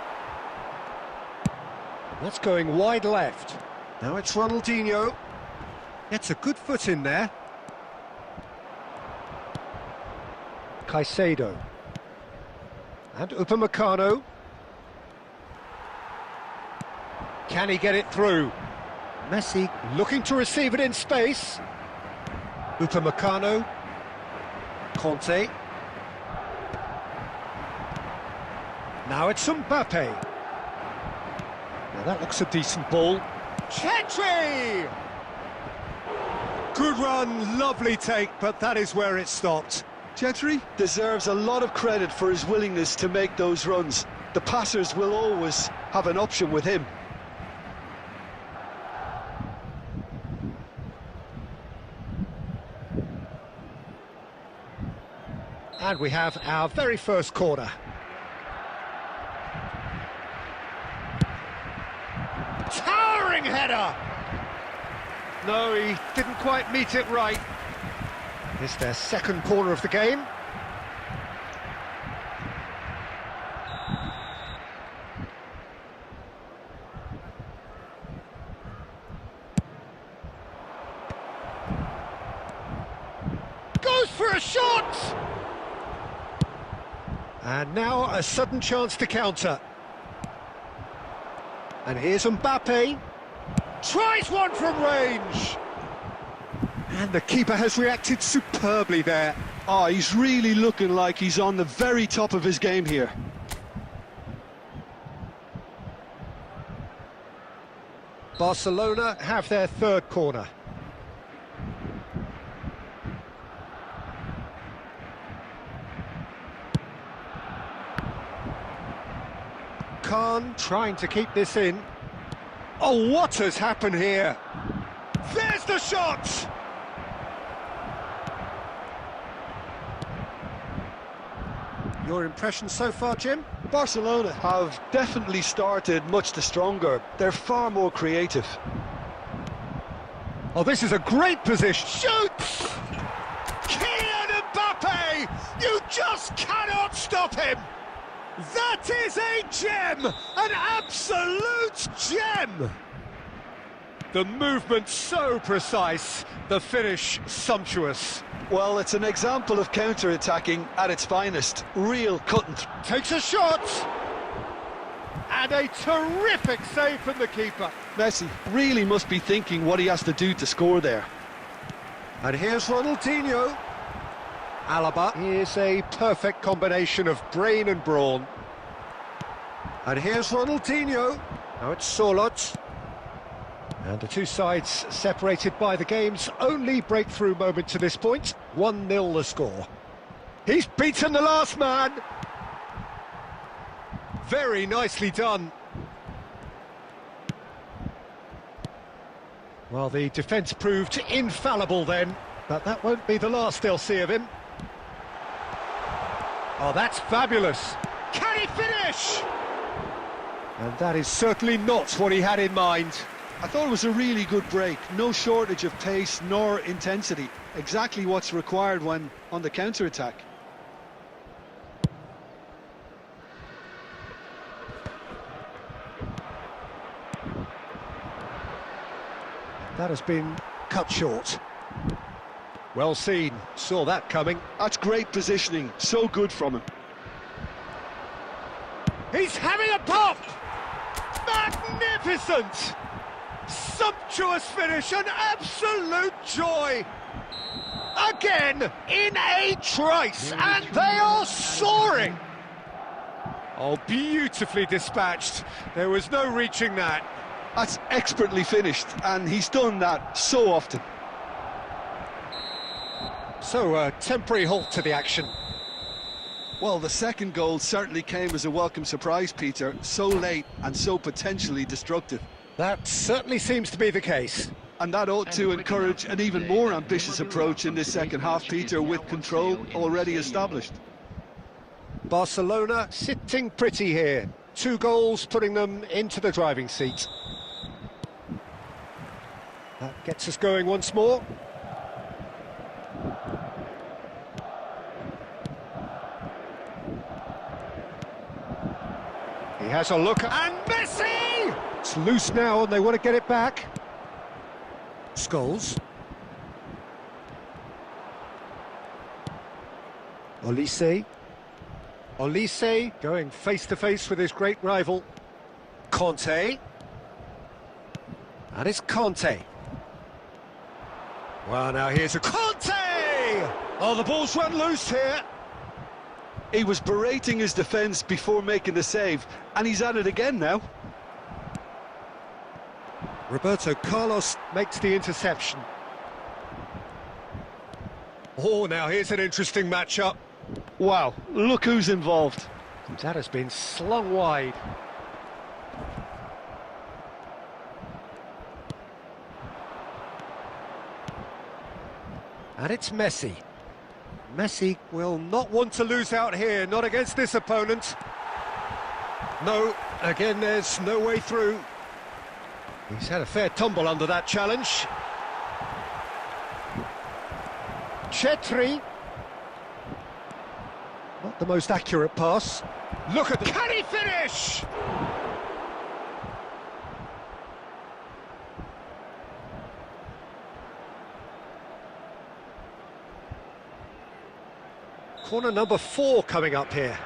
That's going wide left. Now it's Ronaldinho. Gets a good foot in there. Caicedo. And Upamecano. Can he get it through? Messi looking to receive it in space. Upamecano. Conte. Now it's Mbappe. Now that looks a decent ball. Chetri! Good run, lovely take, but that is where it stopped. Chetri deserves a lot of credit for his willingness to make those runs. The passers will always have an option with him. And we have our very first corner. Towering header! No, he didn't quite meet it right. It's their second corner of the game. Goes for a shot! And now a sudden chance to counter. And here's Mbappe. Tries one from range. And the keeper has reacted superbly there. Oh, he's really looking like he's on the very top of his game here. Barcelona have their third corner. Khan trying to keep this in. Oh, what has happened here? There's the shot! Your impression so far, Jim? Barcelona have definitely started much the stronger. They're far more creative. Oh, this is a great position. Shoots! Kylian Mbappe! You just cannot stop him! That is a gem! An absolute gem! The movement so precise, the finish sumptuous. Well, it's an example of counter-attacking at its finest. Real cut and Takes a shot! And a terrific save from the keeper. Messi really must be thinking what he has to do to score there. And here's Ronaldinho. Alaba is a perfect combination of brain and brawn. And here's Ronaldinho. Now it's Solot. And the two sides separated by the game's only breakthrough moment to this point. 1-0 the score. He's beaten the last man. Very nicely done. Well, the defence proved infallible then, but that won't be the last they'll see of him. Oh, that's fabulous. Can he finish? And that is certainly not what he had in mind. I thought it was a really good break. No shortage of pace nor intensity. Exactly what's required when on the counter-attack. That has been cut short. Well seen, saw that coming. That's great positioning, so good from him. He's having a pop! Magnificent! Sumptuous finish, an absolute joy! Again, in a trice, and they are soaring! Oh, beautifully dispatched. There was no reaching that. That's expertly finished, and he's done that so often. So, a temporary halt to the action. Well, the second goal certainly came as a welcome surprise, Peter. So late and so potentially destructive. That certainly seems to be the case. And that ought to encourage an even more ambitious approach in this second half, Peter, with control already established. Barcelona sitting pretty here. 2 goals putting them into the driving seat. That gets us going once more. He has a look, and Messi! It's loose now, and they want to get it back. Scholes. Olise. Olise going face-to-face with his great rival. Conte. And it's Conte. Well, now here's a Conte! Oh, the ball's run loose here. He was berating his defence before making the save, and he's at it again now. Roberto Carlos makes the interception. Oh, now here's an interesting matchup. Wow, look who's involved. That has been slung wide. And it's Messi. Messi will not want to lose out here, not against this opponent. No, again, there's no way through. He's had a fair tumble under that challenge. Chetri. Not the most accurate pass. Look at the... Can he finish? Corner number 4 coming up here.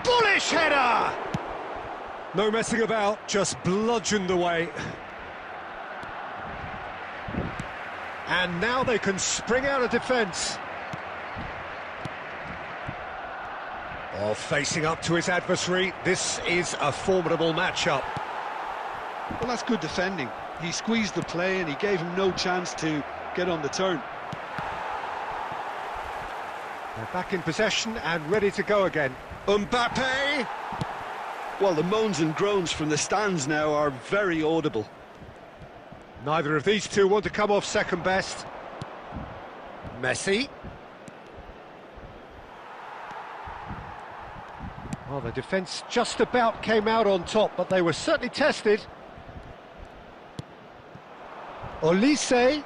Bullish header! No messing about, just bludgeoned away. And now they can spring out of defence. Oh, facing up to his adversary, this is a formidable matchup. Well, that's good defending. He squeezed the play and he gave him no chance to get on the turn. They're back in possession and ready to go again. Mbappe! Well, the moans and groans from the stands now are very audible. Neither of these two want to come off second best. Messi. Well, the defence just about came out on top, but they were certainly tested. Olise.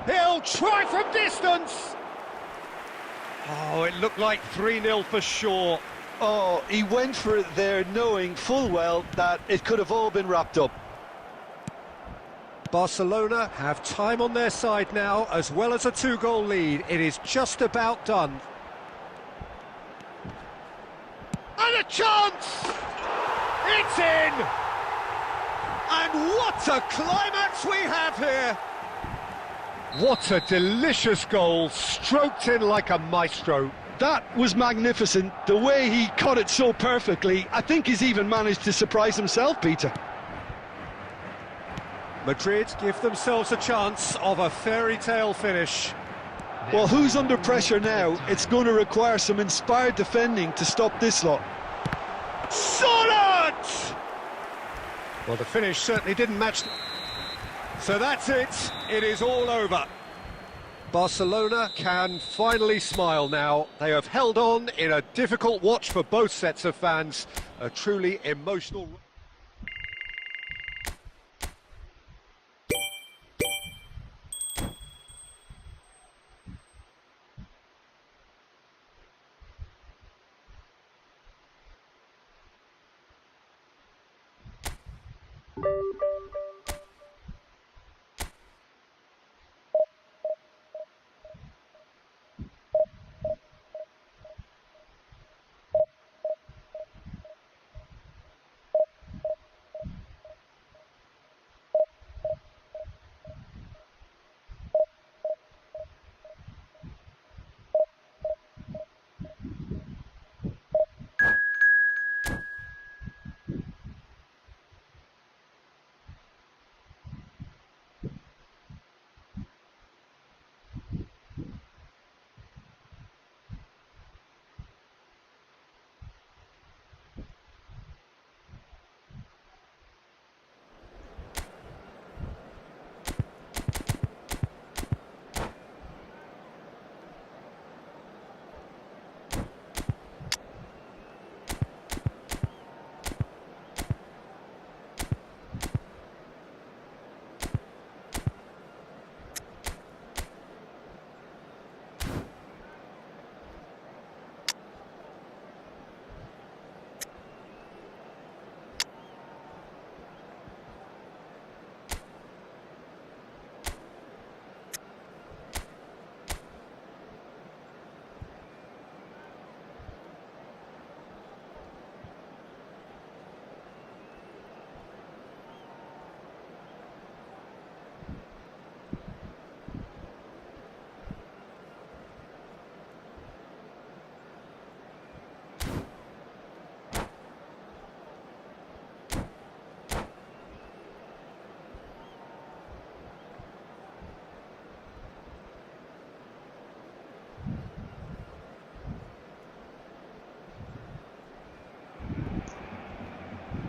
He'll try from distance. Oh, it looked like 3-0 for sure. Oh, he went for it there, knowing full well that it could have all been wrapped up. Barcelona have time on their side now, as well as a 2-goal lead. It is just about done. And a chance! It's in! And what a climax we have here! What a delicious goal, stroked in like a maestro. That was magnificent. The way he caught it so perfectly, I think he's even managed to surprise himself, Peter. Madrid give themselves a chance of a fairy tale finish. Well, who's under pressure now? It's going to require some inspired defending to stop this lot. Solid! Well, the finish certainly didn't match. So that's it. It is all over. Barcelona can finally smile now. They have held on in a difficult watch for both sets of fans. A truly emotional...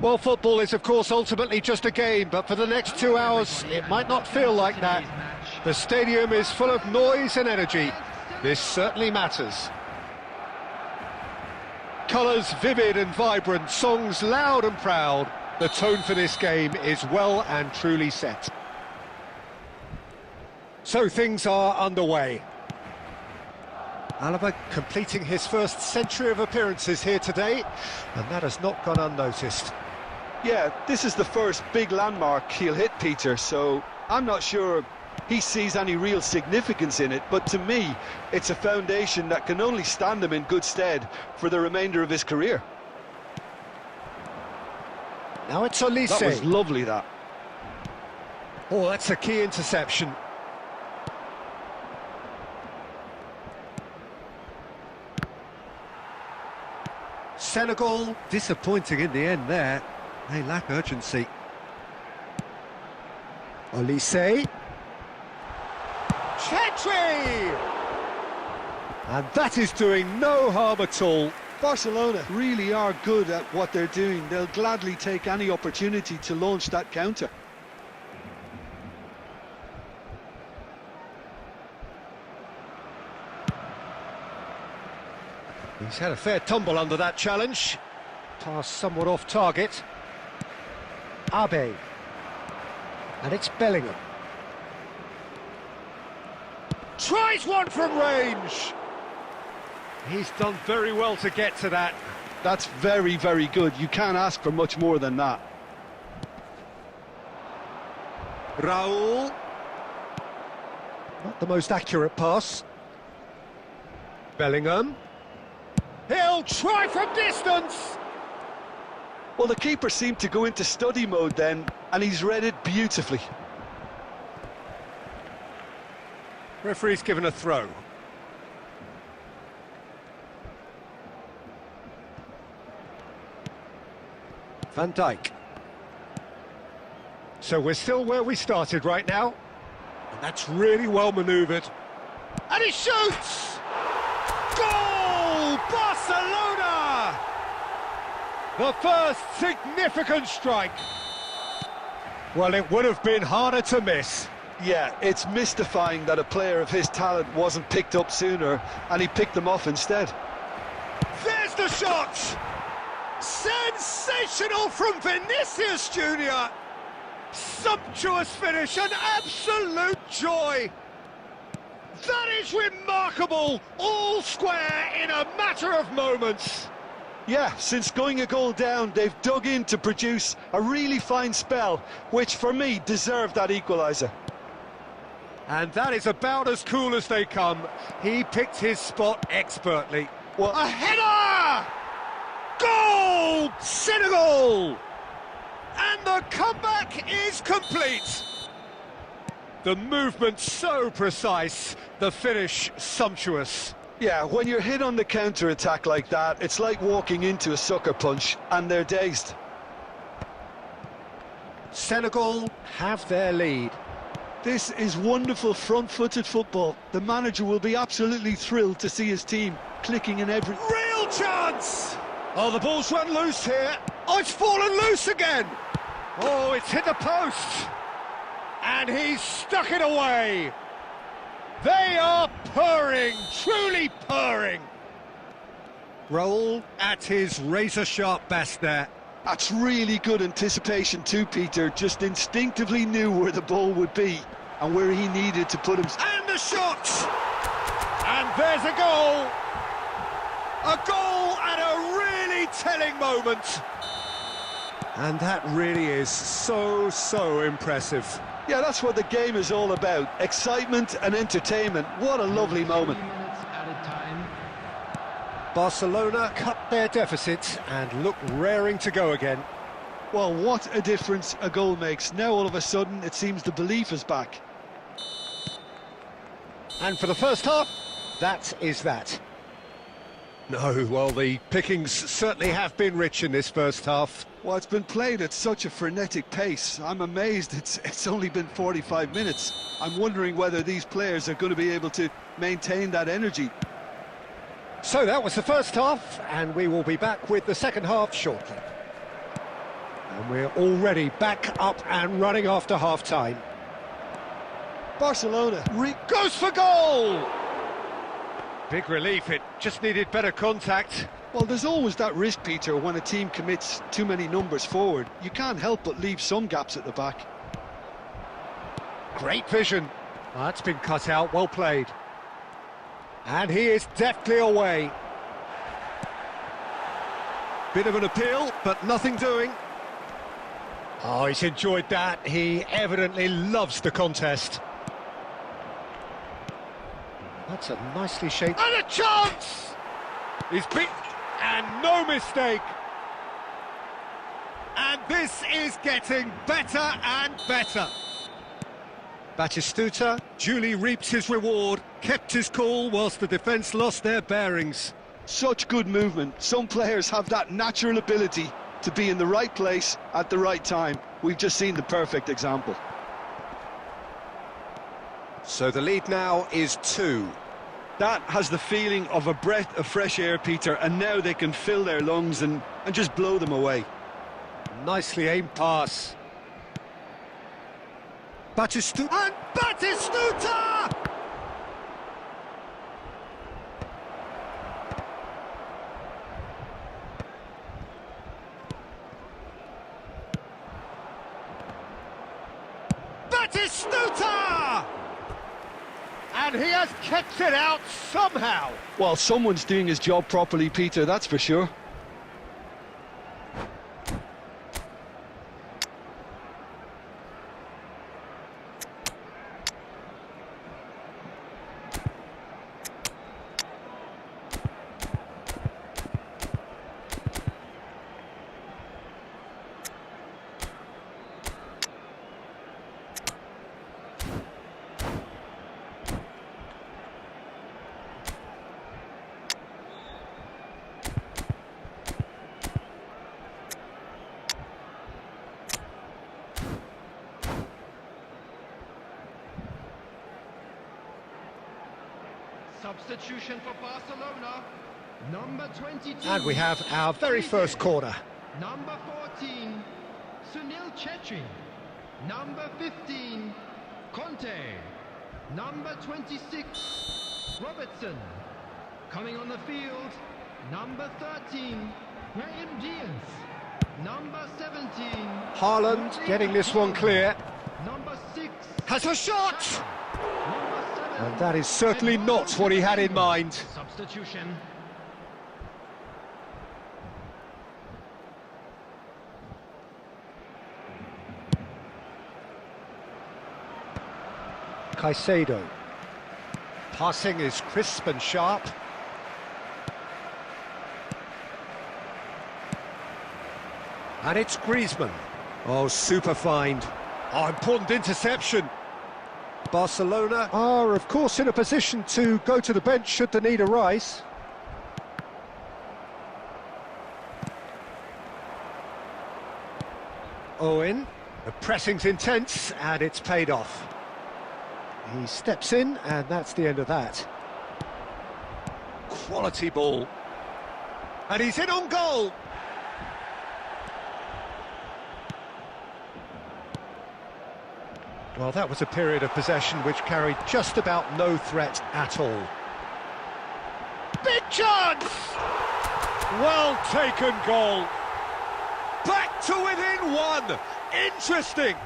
Well, football is, of course, ultimately just a game, but for the next 2 hours, it might not feel like that. The stadium is full of noise and energy. This certainly matters. Colours vivid and vibrant, songs loud and proud. The tone for this game is well and truly set. So things are underway. Alaba completing his first century of appearances here today, and that has not gone unnoticed. Yeah, this is the first big landmark he'll hit, Peter, so I'm not sure he sees any real significance in it, but to me, it's a foundation that can only stand him in good stead for the remainder of his career. Now it's Olise. That was lovely, that. Oh, that's a key interception. Senegal, disappointing in the end there. They lack urgency. Olise. Chetri! And that is doing no harm at all. Barcelona really are good at what they're doing. They'll gladly take any opportunity to launch that counter. He's had a fair tumble under that challenge. Pass somewhat off target. Abe. And it's Bellingham. Tries one from range. He's done very well to get to that. That's very, very good. You can't ask for much more than that. Raul. Not the most accurate pass. Bellingham. He'll try from distance. Well, the keeper seemed to go into study mode then, and he's read it beautifully. Referee's given a throw. Van Dijk. So we're still where we started right now. And that's really well manoeuvred. And he shoots! Goal! Barcelona! The first significant strike. Well, it would have been harder to miss. Yeah, it's mystifying that a player of his talent wasn't picked up sooner, and he picked them off instead. There's the shot! Sensational from Vinicius Junior! Sumptuous finish, an absolute joy! That is remarkable, all square in a matter of moments. Yeah, since going a goal down, they've dug in to produce a really fine spell, which for me deserved that equaliser. And that is about as cool as they come. He picked his spot expertly. Well, a header! Goal! Senegal! And the comeback is complete. The movement so precise, the finish sumptuous. yeah, when you're hit on the counter-attack like that, it's like walking into a sucker punch, and they're dazed. Senegal have their lead. This is wonderful front-footed football. The manager will be absolutely thrilled to see his team clicking in every... Real chance! Oh, the ball's run loose here. Oh, it's fallen loose again. Oh, it's hit the post. And he's stuck it away. They are purring, truly purring. Raul at his razor-sharp best there. That's really good anticipation too, Peter. Just instinctively knew where the ball would be and where he needed to put him. And the shot! And there's a goal! A goal at a really telling moment. And that really is so impressive. Yeah, that's what the game is all about. Excitement and entertainment. What a lovely moment. 3 minutes at a time. Barcelona cut their deficit and look raring to go again. Well, what a difference a goal makes. Now all of a sudden it seems the belief is back. And for the first half, that is that. No, well, the pickings certainly have been rich in this first half. Well, it's been played at such a frenetic pace. I'm amazed it's only been 45 minutes. I'm wondering whether these players are going to be able to maintain that energy. So that was the first half, and we will be back with the second half shortly. And we're already back up and running after half-time. Barcelona goes for goal! Big relief, it just needed better contact. Well, there's always that risk, Peter, when a team commits too many numbers forward. You can't help but leave some gaps at the back. Great vision. Oh, that's been cut out, well played. And he is deftly away. Bit of an appeal, but nothing doing. Oh, he's enjoyed that. He evidently loves the contest. That's a nicely shaped... And a chance! He's beat... And no mistake. And this is getting better and better. Batistuta duly reaps his reward, kept his cool whilst the defence lost their bearings. Such good movement. Some players have that natural ability to be in the right place at the right time. We've just seen the perfect example. So the lead now is 2. That has the feeling of a breath of fresh air, Peter, and now they can fill their lungs and just blow them away. Nicely aimed pass. Batistuta! And Batistuta! Batistuta! And he has kept it out somehow. Well, someone's doing his job properly, Peter, that's for sure. Substitution for Barcelona, number 22. And we have our very first corner. Number 14, Sunil Chetri. Number 15, Conte. Number 26, Robertson. Coming on the field, number 13, Graham Diaz. Number 17, Haaland getting this one clear. Number 6, Has a shot! number 7. And that is certainly not what he had in mind. Substitution. Caicedo. Passing is crisp and sharp. And it's Griezmann. Oh, super find. Oh, important interception. Barcelona are, of course, in a position to go to the bench should the need arise. Owen, the pressing's intense, and it's paid off. He steps in, and that's the end of that. Quality ball. And he's in on goal! Well, that was a period of possession which carried just about no threat at all. Big chance! Well taken goal. Back to within 1. Interesting.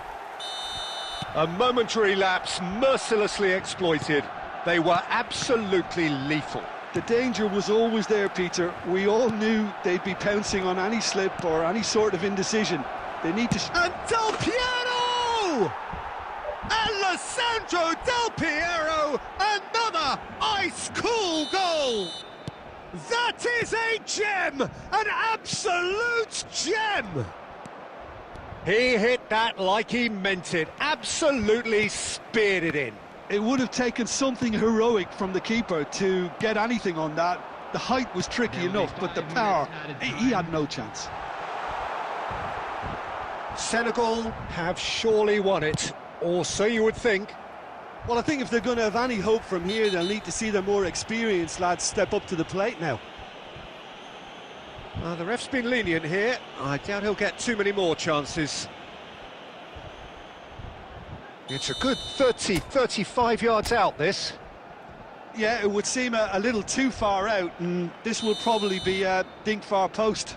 A momentary lapse mercilessly exploited. They were absolutely lethal. The danger was always there, Peter. We all knew they'd be pouncing on any slip or any sort of indecision. They need to... And Del Piero! Alessandro Del Piero, another ice-cool goal! That is a gem! An absolute gem! He hit that like he meant it, absolutely speared it in. It would have taken something heroic from the keeper to get anything on that. The height was tricky enough, but the power, he had no chance. Senegal have surely won it. Or so you would think. Well, I think if they're going to have any hope from here, they'll need to see their more experienced lads step up to the plate now. The ref's been lenient here. I doubt he'll get too many more chances. It's a good 30, 35 yards out, this. Yeah, it would seem a little too far out, and this will probably be a dink far post.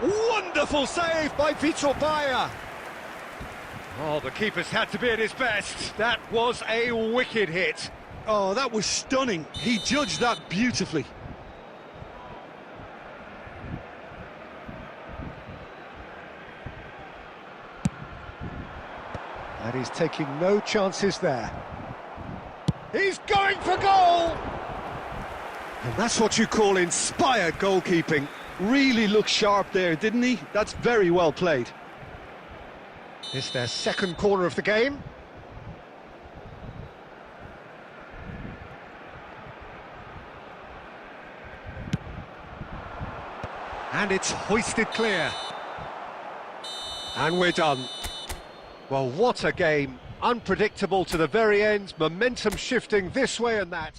Wonderful save by Vitor Bayer. Oh, the keeper's had to be at his best. That was a wicked hit. Oh, that was stunning. He judged that beautifully. And he's taking no chances there. He's going for goal! And that's what you call inspired goalkeeping. Really looked sharp there, didn't he? That's very well played. It's their second corner of the game. And it's hoisted clear. And we're done. Well, what a game. Unpredictable to the very end, momentum shifting this way and that.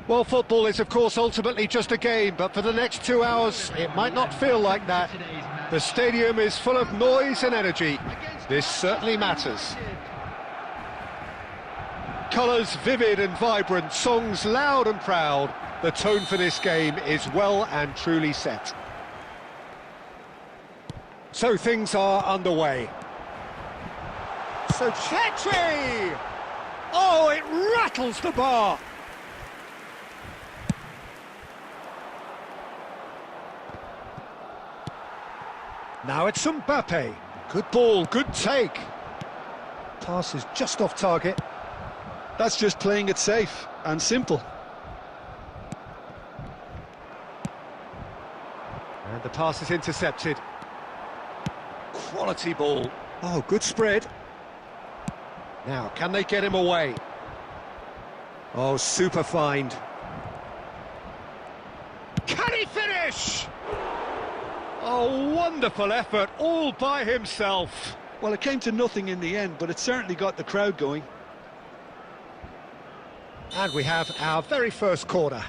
Well, football is, of course, ultimately just a game, but for the next 2 hours, it might not feel like that. The stadium is full of noise and energy. This certainly matters. Colours vivid and vibrant, songs loud and proud. The tone for this game is well and truly set. So things are underway. So Chetri! Oh, it rattles the bar! Now it's Mbappe. Good ball, good take. Pass is just off target. That's just playing it safe and simple. And the pass is intercepted. Quality ball. Oh, good spread. Now, can they get him away? Oh, super find. Can he finish? Oh, wonderful effort, all by himself. Well, it came to nothing in the end, but it certainly got the crowd going. And we have our very first corner.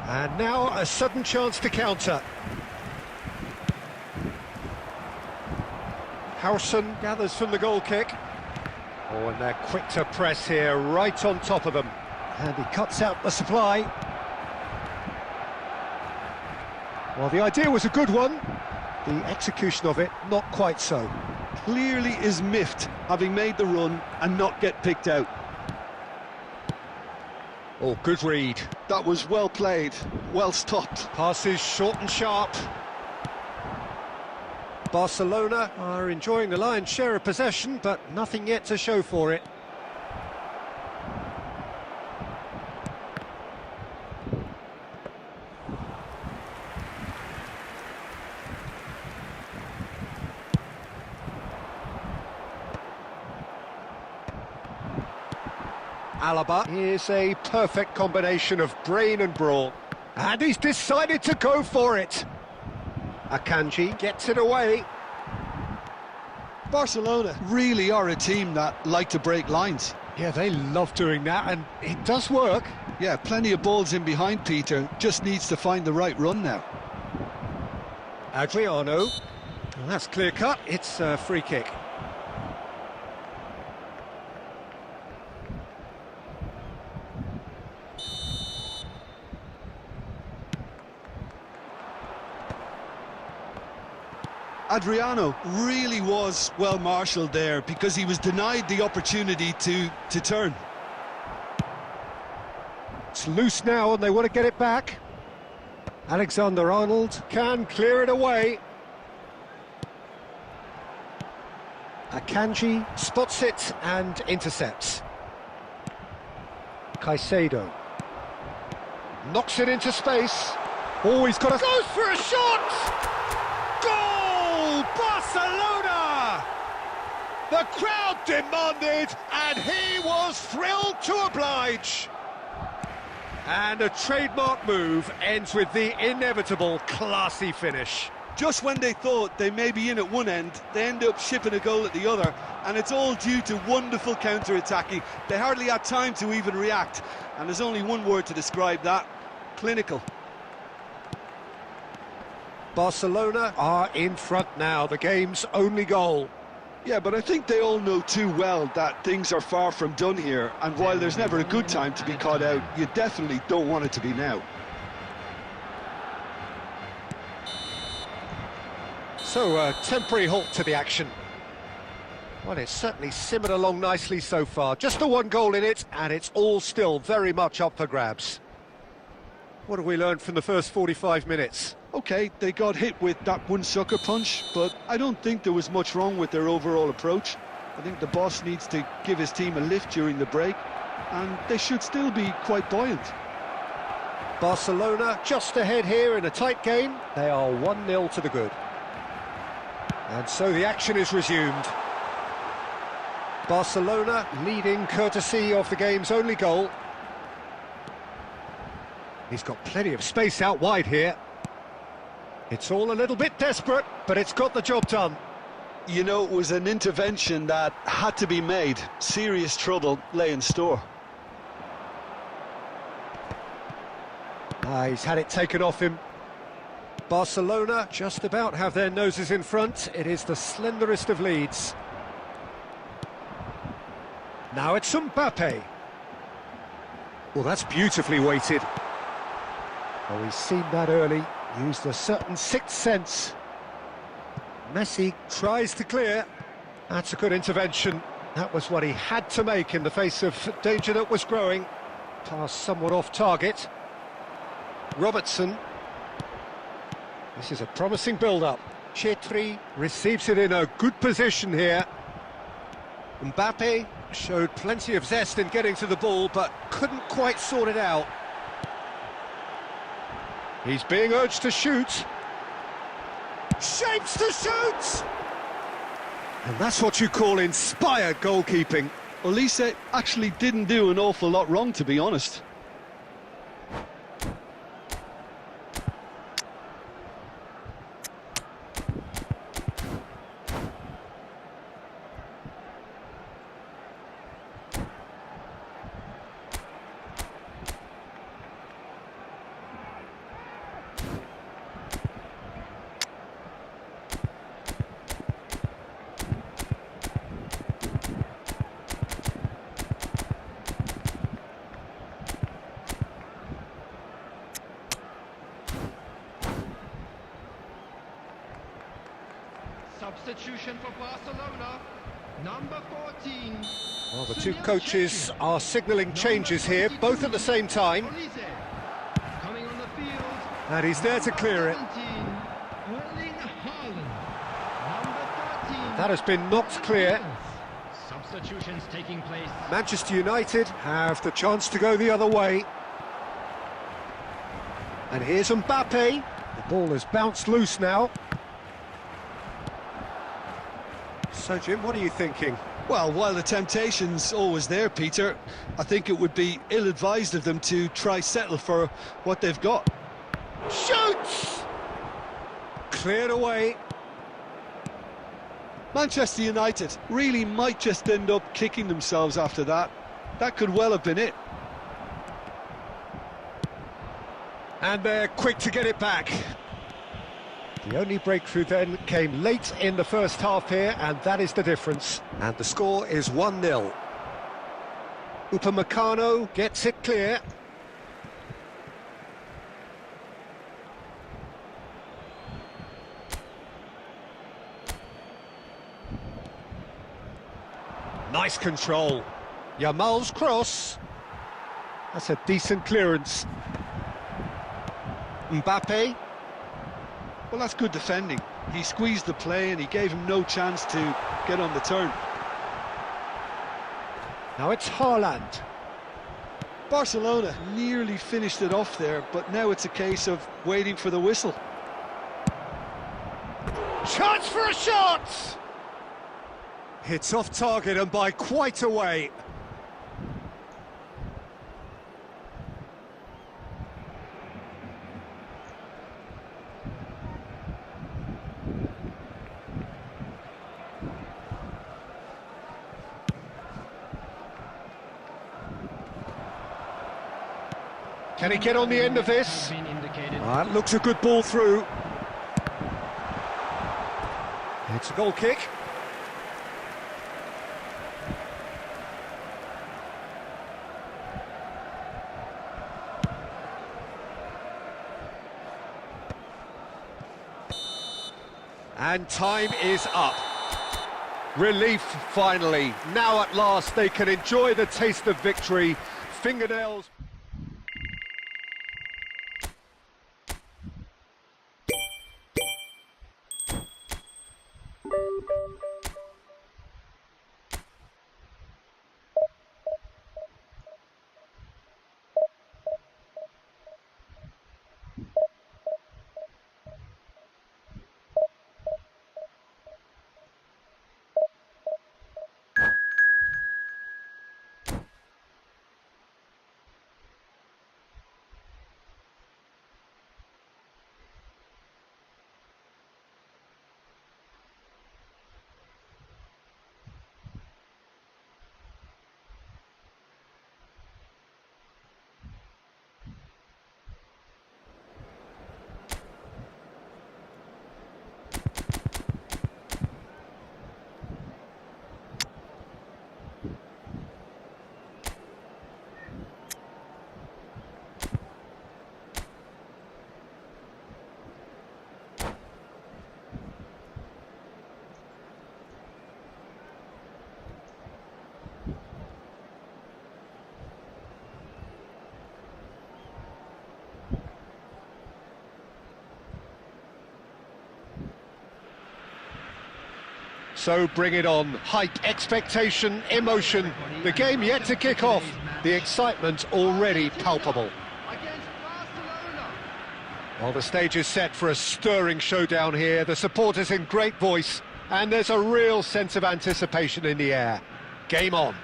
And now a sudden chance to counter. Harrison gathers from the goal kick. Oh, and they're quick to press here, right on top of them. And he cuts out the supply. Well, the idea was a good one. The execution of it, not quite so. Clearly is miffed, having made the run and not get picked out. Oh, good read. That was well played, well stopped. Passes short and sharp. Barcelona are enjoying the lion's share of possession, but nothing yet to show for it. Alaba. Here's a perfect combination of brain and brawn. And he's decided to go for it. Akanji gets it away. Barcelona really are a team that like to break lines. Yeah, they love doing that, and it does work. Yeah, plenty of balls in behind Peter, just needs to find the right run now. Adriano. Well, that's clear-cut, it's a free kick. Adriano really was well marshalled there because he was denied the opportunity to turn. It's loose now and they want to get it back. Alexander-Arnold can clear it away. Akanji spots it and intercepts. Caicedo knocks it into space. Oh, he's got a... goes for a shot! Goal! Barcelona! The crowd demanded, and he was thrilled to oblige. And a trademark move ends with the inevitable classy finish. Just when they thought they may be in at one end, they end up shipping a goal at the other, and it's all due to wonderful counter-attacking. They hardly had time to even react, and there's only one word to describe that: clinical. Barcelona are in front now, the game's only goal. Yeah, but I think they all know too well that things are far from done here, and while there's never a good time to be caught out, you definitely don't want it to be now. So, a temporary halt to the action. Well, it's certainly simmered along nicely so far. Just the one goal in it, and it's all still very much up for grabs. What have we learned from the first 45 minutes? Okay, they got hit with that one sucker punch, but I don't think there was much wrong with their overall approach. I think the boss needs to give his team a lift during the break, and they should still be quite buoyant. Barcelona just ahead here in a tight game. They are 1-0 to the good. And so the action is resumed. Barcelona leading courtesy of the game's only goal. He's got plenty of space out wide here. It's all a little bit desperate, but it's got the job done. You know, it was an intervention that had to be made. Serious trouble lay in store. He's had it taken off him. Barcelona just about have their noses in front. It is the slenderest of leads. Now it's Mbappe. Well, that's beautifully weighted. Oh, he's seen that early. Used a certain sixth sense. Messi tries to clear. That's a good intervention. That was what he had to make in the face of danger that was growing. Pass somewhat off target. Robertson. This is a promising build-up. Chetri receives it in a good position here. Mbappe showed plenty of zest in getting to the ball, but couldn't quite sort it out. He's being urged to shoot. Shapes to shoot! And that's what you call inspired goalkeeping. Olise actually didn't do an awful lot wrong, to be honest. Substitution for Barcelona, number 14. Well, the two coaches are signalling changes here, both at the same time. Coming on the field. And he's there to clear it. That has been knocked clear. Substitutions taking place. Manchester United have the chance to go the other way. And here's Mbappe. The ball has bounced loose now. So, Jim, what are you thinking? Well, while the temptation's always there, Peter, I think it would be ill-advised of them to try settle for what they've got. Shoots! Cleared away. Manchester United really might just end up kicking themselves after that. That could well have been it. And they're quick to get it back. The only breakthrough then came late in the first half here, and that is the difference. And the score is 1-0. Upamecano gets it clear. Nice control. Yamal's cross. That's a decent clearance. Mbappe. Well, that's good defending. He squeezed the play and he gave him no chance to get on the turn. Now it's Haaland. Barcelona nearly finished it off there, but now it's a case of waiting for the whistle. Chance for a shot! It's off target and by quite a way. Can he get on the end of this? That looks a good ball through. It's a goal kick. And time is up. Relief finally. Now at last they can enjoy the taste of victory. Fingernails. So bring it on. Hype, expectation, emotion. The game yet to kick off. The excitement already palpable. Well, the stage is set for a stirring showdown here. The supporters in great voice, and there's a real sense of anticipation in the air. Game on.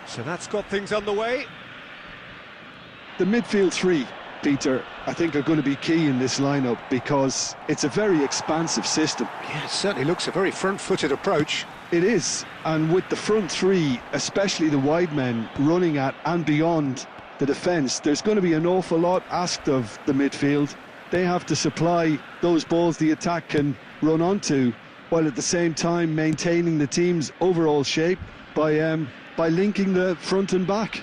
So that's got things underway. The midfield three, Peter, I think are going to be key in this lineup because it's a very expansive system. Yeah, it certainly looks a very front-footed approach. It is, and with the front three, especially the wide men, running at and beyond the defence, there's going to be an awful lot asked of the midfield. They have to supply those balls the attack can run onto, while at the same time maintaining the team's overall shape by linking the front and back.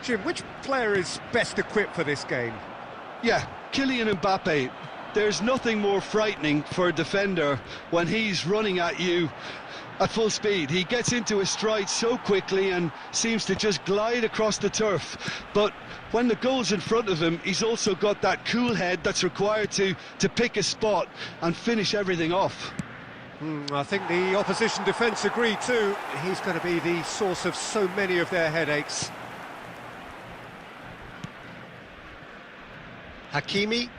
Jim, which player is best equipped for this game? Yeah, Kylian Mbappe. There's nothing more frightening for a defender when he's running at you at full speed. He gets into his stride so quickly and seems to just glide across the turf. But when the goal's in front of him, he's also got that cool head that's required to pick a spot and finish everything off. I think the opposition defence agree too. He's going to be the source of so many of their headaches. Hakimi.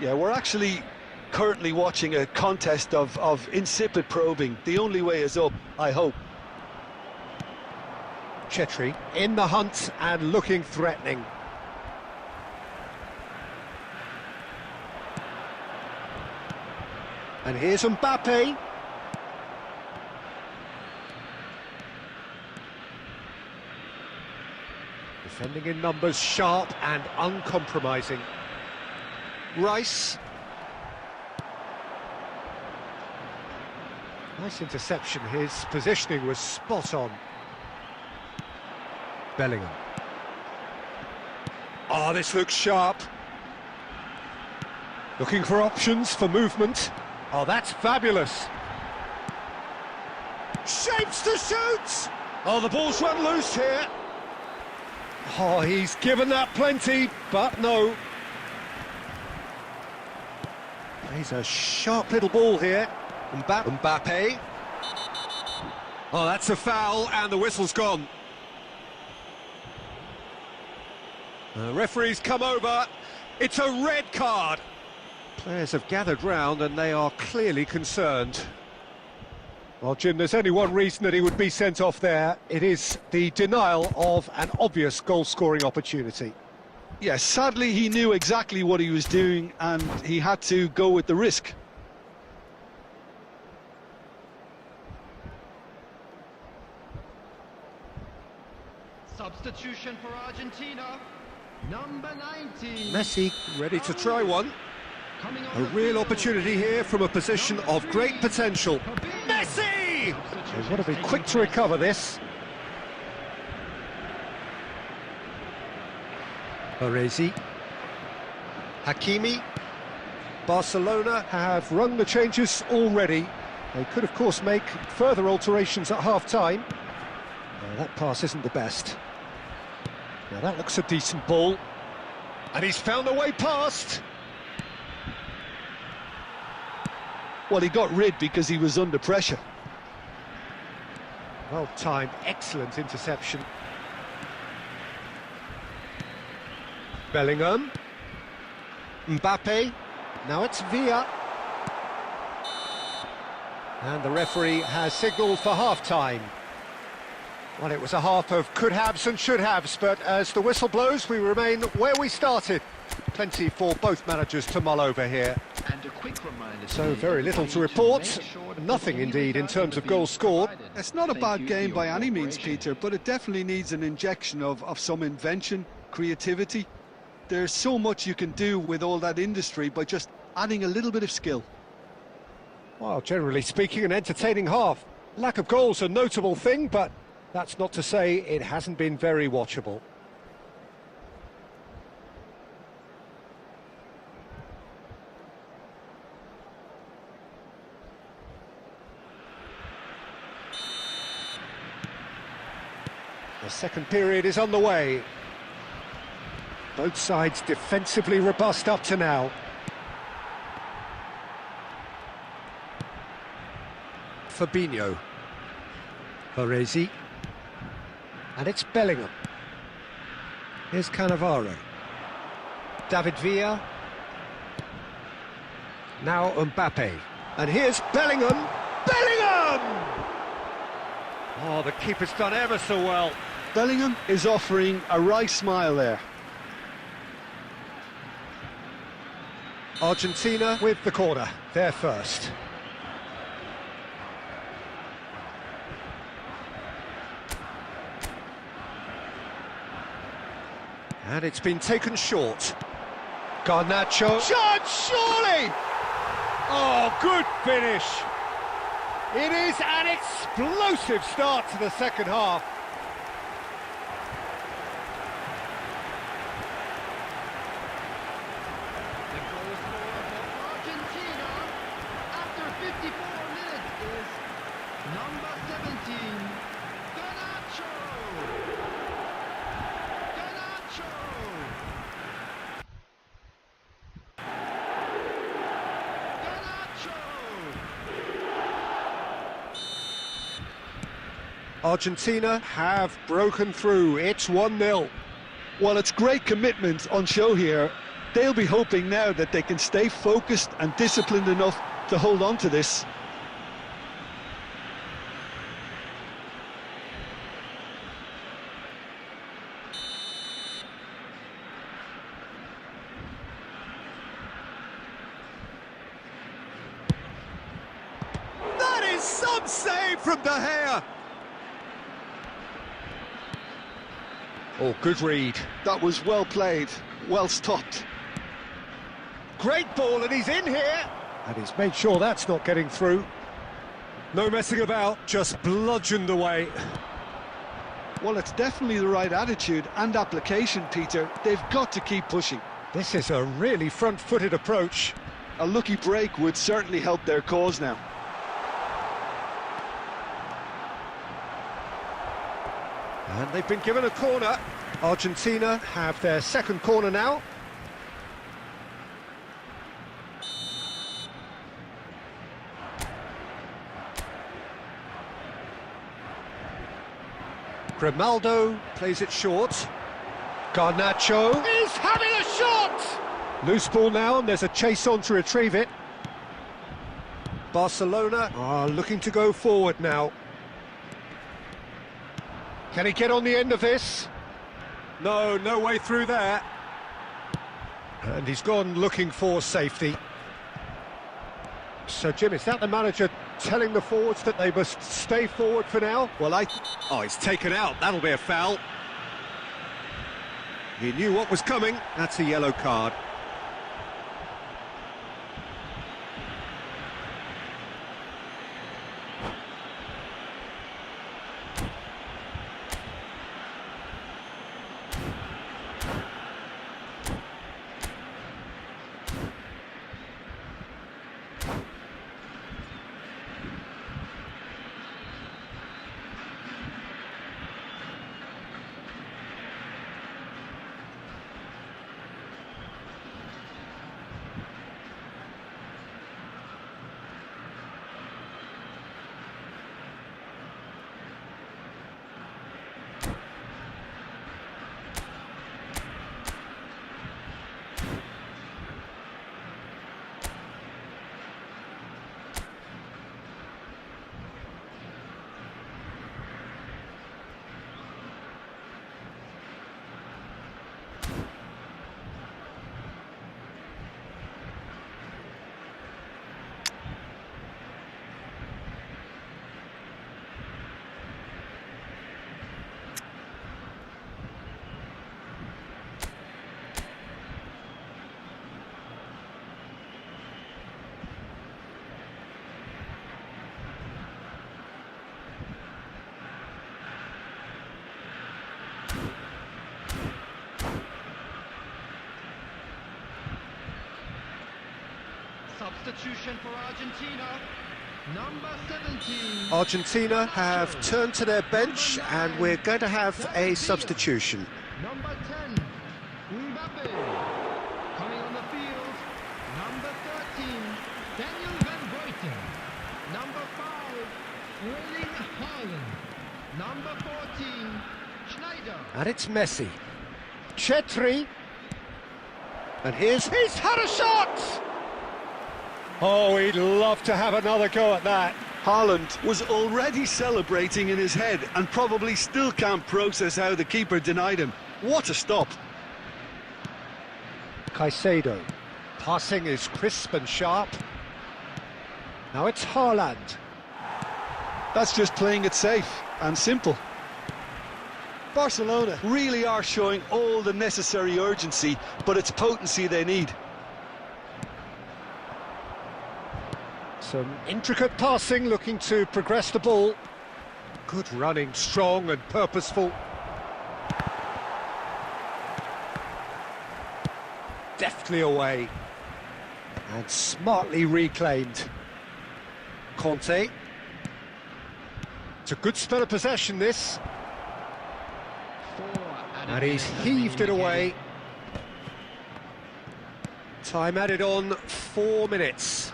Yeah, we're actually currently watching a contest of insipid probing. The only way is up, I hope. Chetri in the hunt and looking threatening. And here's Mbappe. Defending in numbers, sharp and uncompromising. Rice. Nice interception, his positioning was spot on. Bellingham. Oh, this looks sharp. Looking for options for movement. Oh, that's fabulous. Shapes to shoot! Oh, the ball's run loose here. Oh, he's given that plenty, but no. He's a sharp little ball here. Mbappe. Oh, that's a foul, and the whistle's gone. The referee's come over. It's a red card. Players have gathered round and they are clearly concerned. Well, Jim, there's only one reason that he would be sent off there. It is the denial of an obvious goal-scoring opportunity. Yes, sadly he knew exactly what he was doing and he had to go with the risk. Substitution for Argentina. Number 19. Messi ready to try one. A real opportunity here from a position of great potential. Messi! They want to be quick to recover this. Baresi. Hakimi. Barcelona have rung the changes already. They could, of course, make further alterations at half-time. That pass isn't the best. Now that looks a decent ball. And he's found a way past. Well, he got rid because he was under pressure. Well timed, excellent interception. Bellingham. Mbappe. Now it's Villa. And the referee has signalled for half-time. Well, it was a half of could-haves and should-haves, but as the whistle blows, we remain where we started. Plenty for both managers to mull over here. And a quick reminder, So very little to report. Nothing indeed in terms of goals scored. It's not a bad game by any means, Peter, but it definitely needs an injection of some invention, creativity. There's so much you can do with all that industry by just adding a little bit of skill. Well, generally speaking, an entertaining half. Lack of goals a notable thing, but that's not to say it hasn't been very watchable. The second period is on the way. Both sides defensively robust up to now. Fabinho. Baresi. And it's Bellingham. Here's Cannavaro. David Villa. Now Mbappe. And here's Bellingham. Bellingham! Oh, the keeper's done ever so well. Bellingham is offering a wry smile there. Argentina with the corner. They're first. And it's been taken short. Garnacho. Shot, surely! Oh, good finish. It is an explosive start to the second half. The goal scorer for Argentina after 54 minutes is number 17, Garnacho. Garnacho. Argentina have broken through. It's 1-0. Well, it's great commitment on show here. They'll be hoping now that they can stay focused and disciplined enough to hold on to this. That is some save from De Gea. Oh, good read. That was well played, well stopped. Great ball, and he's in here. And he's made sure that's not getting through. No messing about, just bludgeoned away. Well, it's definitely the right attitude and application, Peter. They've got to keep pushing. This is a really front-footed approach. A lucky break would certainly help their cause now. And they've been given a corner. Argentina have their second corner now. Grimaldo plays it short. Garnacho is having a shot! Loose ball now, and there's a chase on to retrieve it. Barcelona are looking to go forward now. Can he get on the end of this? No, no way through there. And he's gone looking for safety. So, Jim, is that the manager telling the forwards that they must stay forward for now? Well, Oh, he's taken out. That'll be a foul. He knew what was coming. That's a yellow card. Substitution for Argentina, number 17. Argentina have turned to their bench, and we're going to have a substitution. Number 10, Mbappe. Coming on the field, number 13, Daniel Van Buiten. Number 5, Erling Haaland. Number 14, Schneider. And it's Messi. Chetri. And he's had a shot! Oh, he'd love to have another go at that. Haaland was already celebrating in his head and probably still can't process how the keeper denied him. What a stop. Caicedo. Passing is crisp and sharp. Now it's Haaland. That's just playing it safe and simple. Barcelona really are showing all the necessary urgency, but it's potency they need. Some intricate passing, looking to progress the ball. Good running, strong and purposeful. Deftly away. And smartly reclaimed. Conte. It's a good spell of possession, this. And he's heaved it away. Time added on, 4 minutes.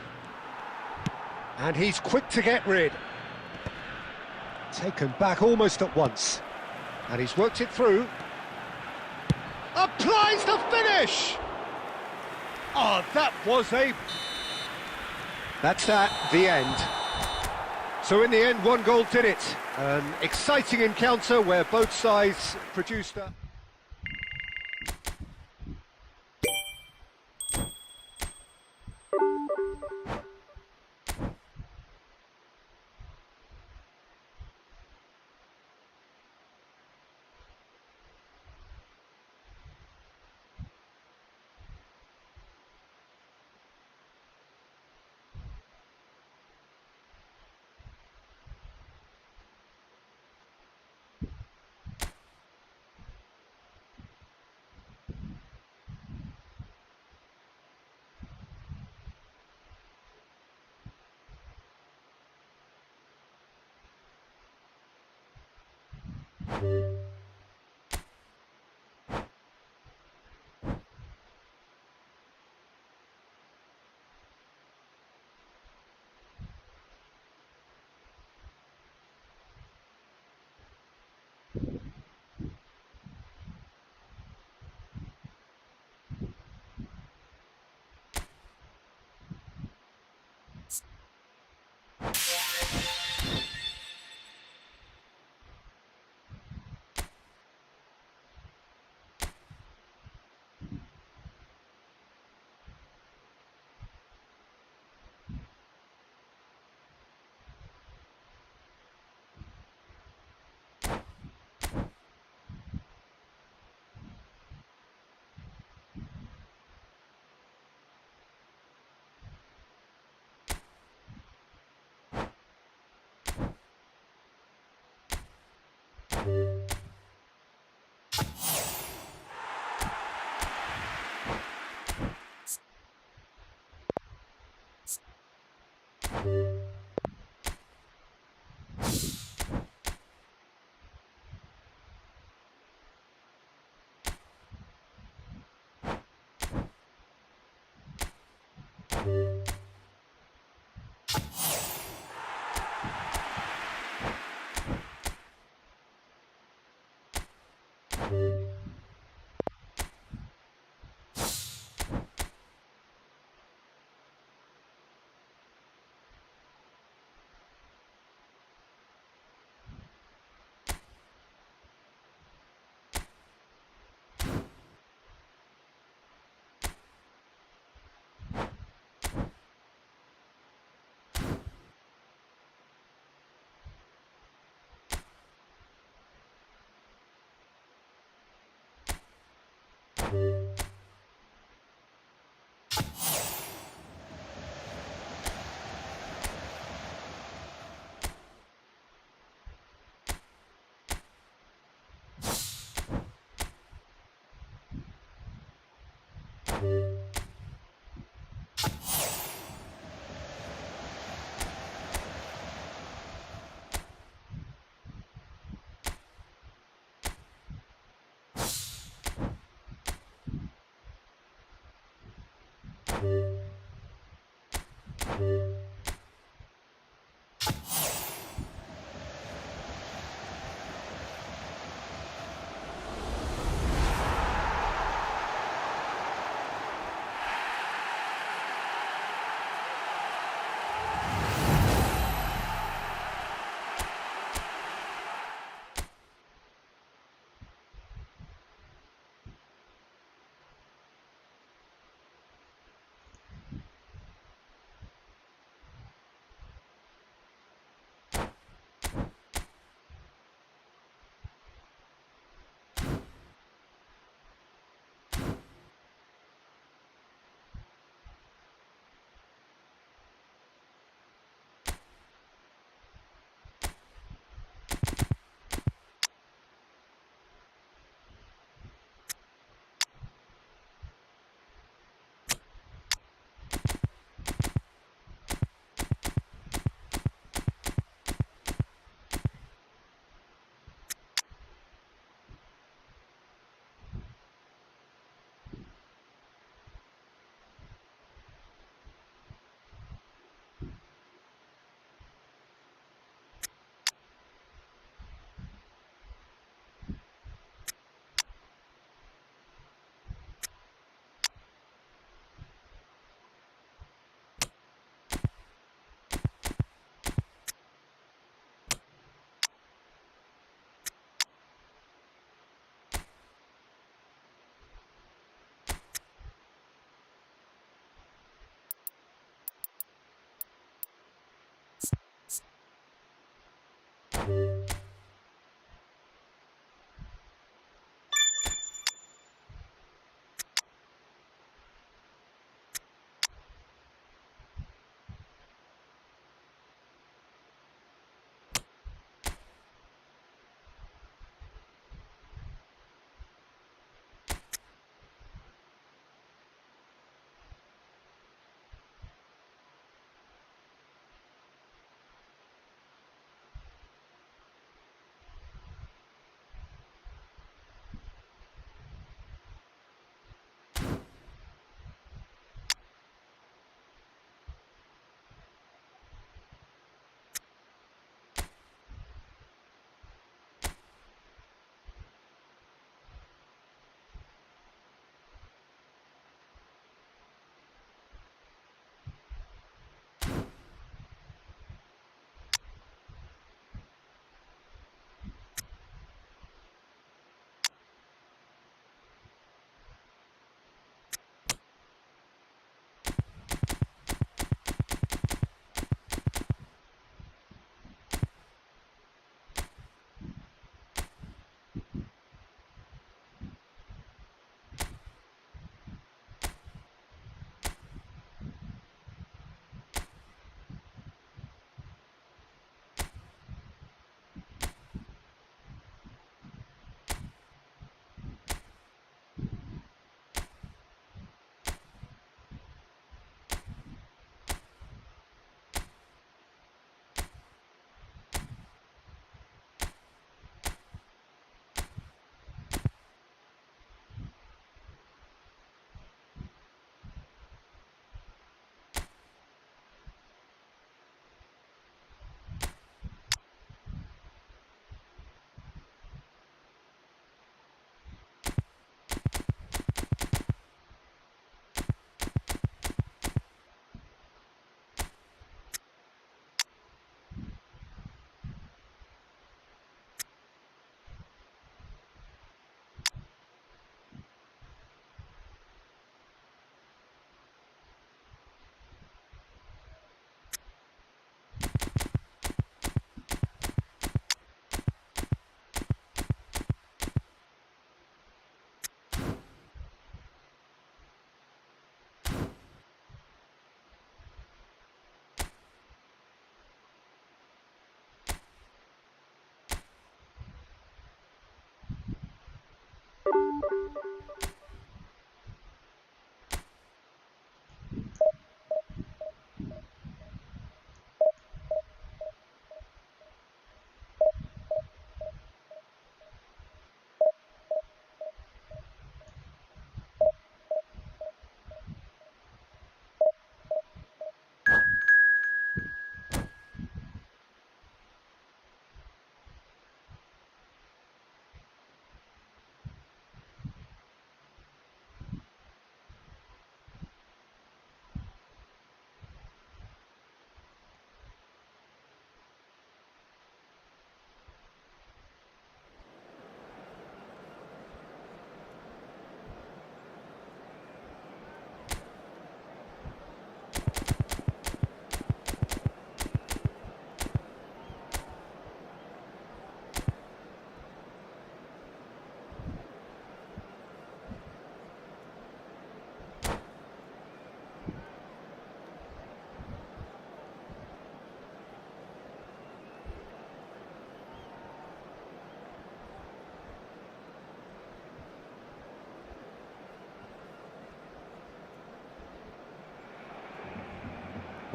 And he's quick to get rid. Taken back almost at once. And he's worked it through. Applies the finish! Oh, that was a... That's the end. So in the end, one goal did it. An exciting encounter where both sides produced a...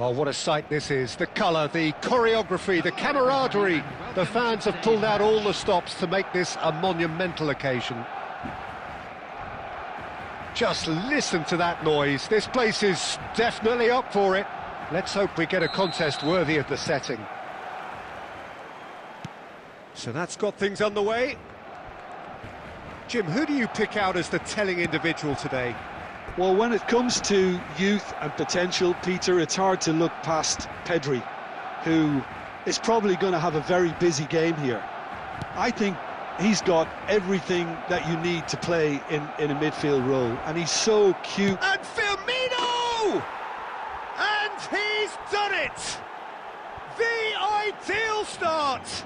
Well, what a sight this is. The colour, the choreography, the camaraderie. The fans have pulled out all the stops to make this a monumental occasion. Just listen to that noise. This place is definitely up for it. Let's hope we get a contest worthy of the setting. So that's got things underway. Jim, who do you pick out as the telling individual today? Well, when it comes to youth and potential, Peter, it's hard to look past Pedri, who is probably going to have a very busy game here. I think he's got everything that you need to play in a midfield role, and he's so cute. And Firmino! And he's done it! The ideal start!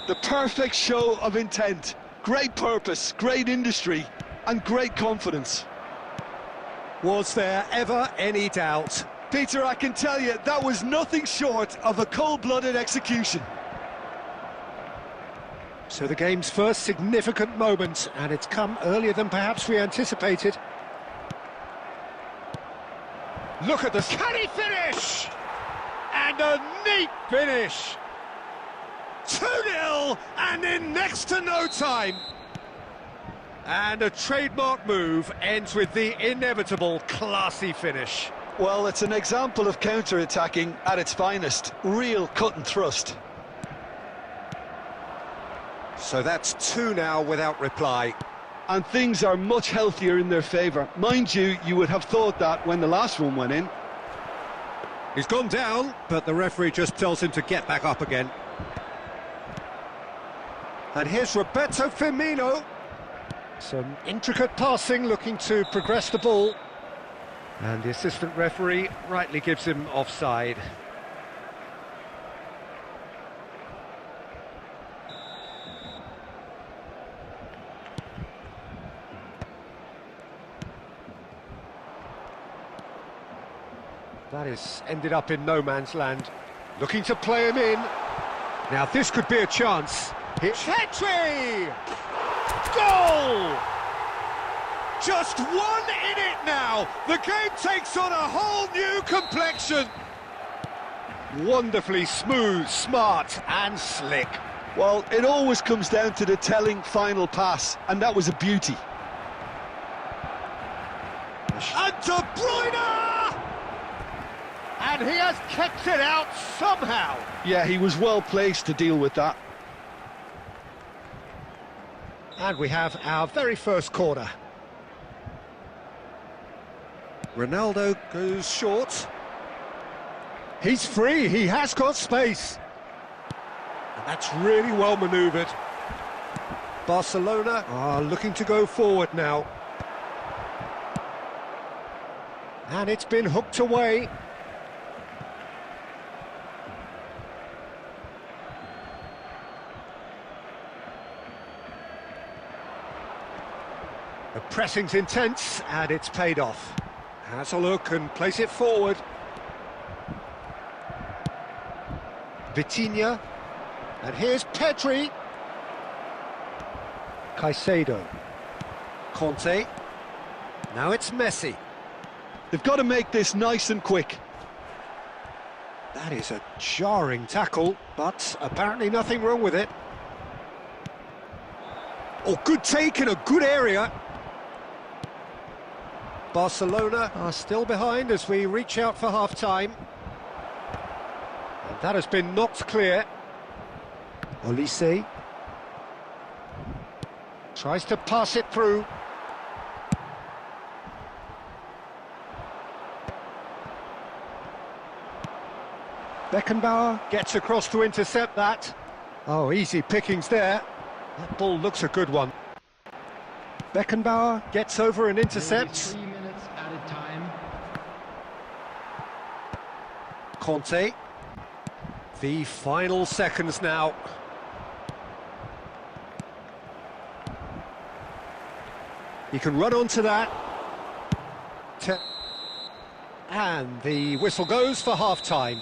The perfect show of intent. Great purpose, great industry, and great confidence. Was there ever any doubt? Peter, I can tell you, that was nothing short of a cold-blooded execution. So the game's first significant moment, and it's come earlier than perhaps we anticipated. Look at this. Can he finish? And a neat finish. 2-0, and in next to no time. And a trademark move ends with the inevitable classy finish. Well, it's an example of counter-attacking at its finest. Real cut and thrust. So that's 2 now without reply. And things are much healthier in their favour. Mind you, you would have thought that when the last one went in. He's gone down, but the referee just tells him to get back up again. And here's Roberto Firmino. Some intricate passing, looking to progress the ball. And the assistant referee rightly gives him offside. That is ended up in no man's land. Looking to play him in. Now this could be a chance. Petri! Goal! Just 1 in it now. The game takes on a whole new complexion. Wonderfully smooth, smart and slick. Well, it always comes down to the telling final pass, and that was a beauty. And De Bruyne! And he has kept it out somehow. Yeah, he was well placed to deal with that. And we have our very first corner. Ronaldo goes short. He's free, he has got space. And that's really well manoeuvred. Barcelona are looking to go forward now. And it's been hooked away. The pressing's intense, and it's paid off. Has a look and place it forward. Vitinha. And here's Petri. Caicedo. Conte. Now it's Messi. They've got to make this nice and quick. That is a jarring tackle, but apparently nothing wrong with it. Oh, good take in a good area. Barcelona are still behind as we reach out for half-time. And that has been knocked clear. Olise tries to pass it through. Beckenbauer gets across to intercept that. Oh, easy pickings there. That ball looks a good one. Beckenbauer gets over and intercepts. 3 minutes added time. Conte. The final seconds now. He can run onto that. And the whistle goes for half-time.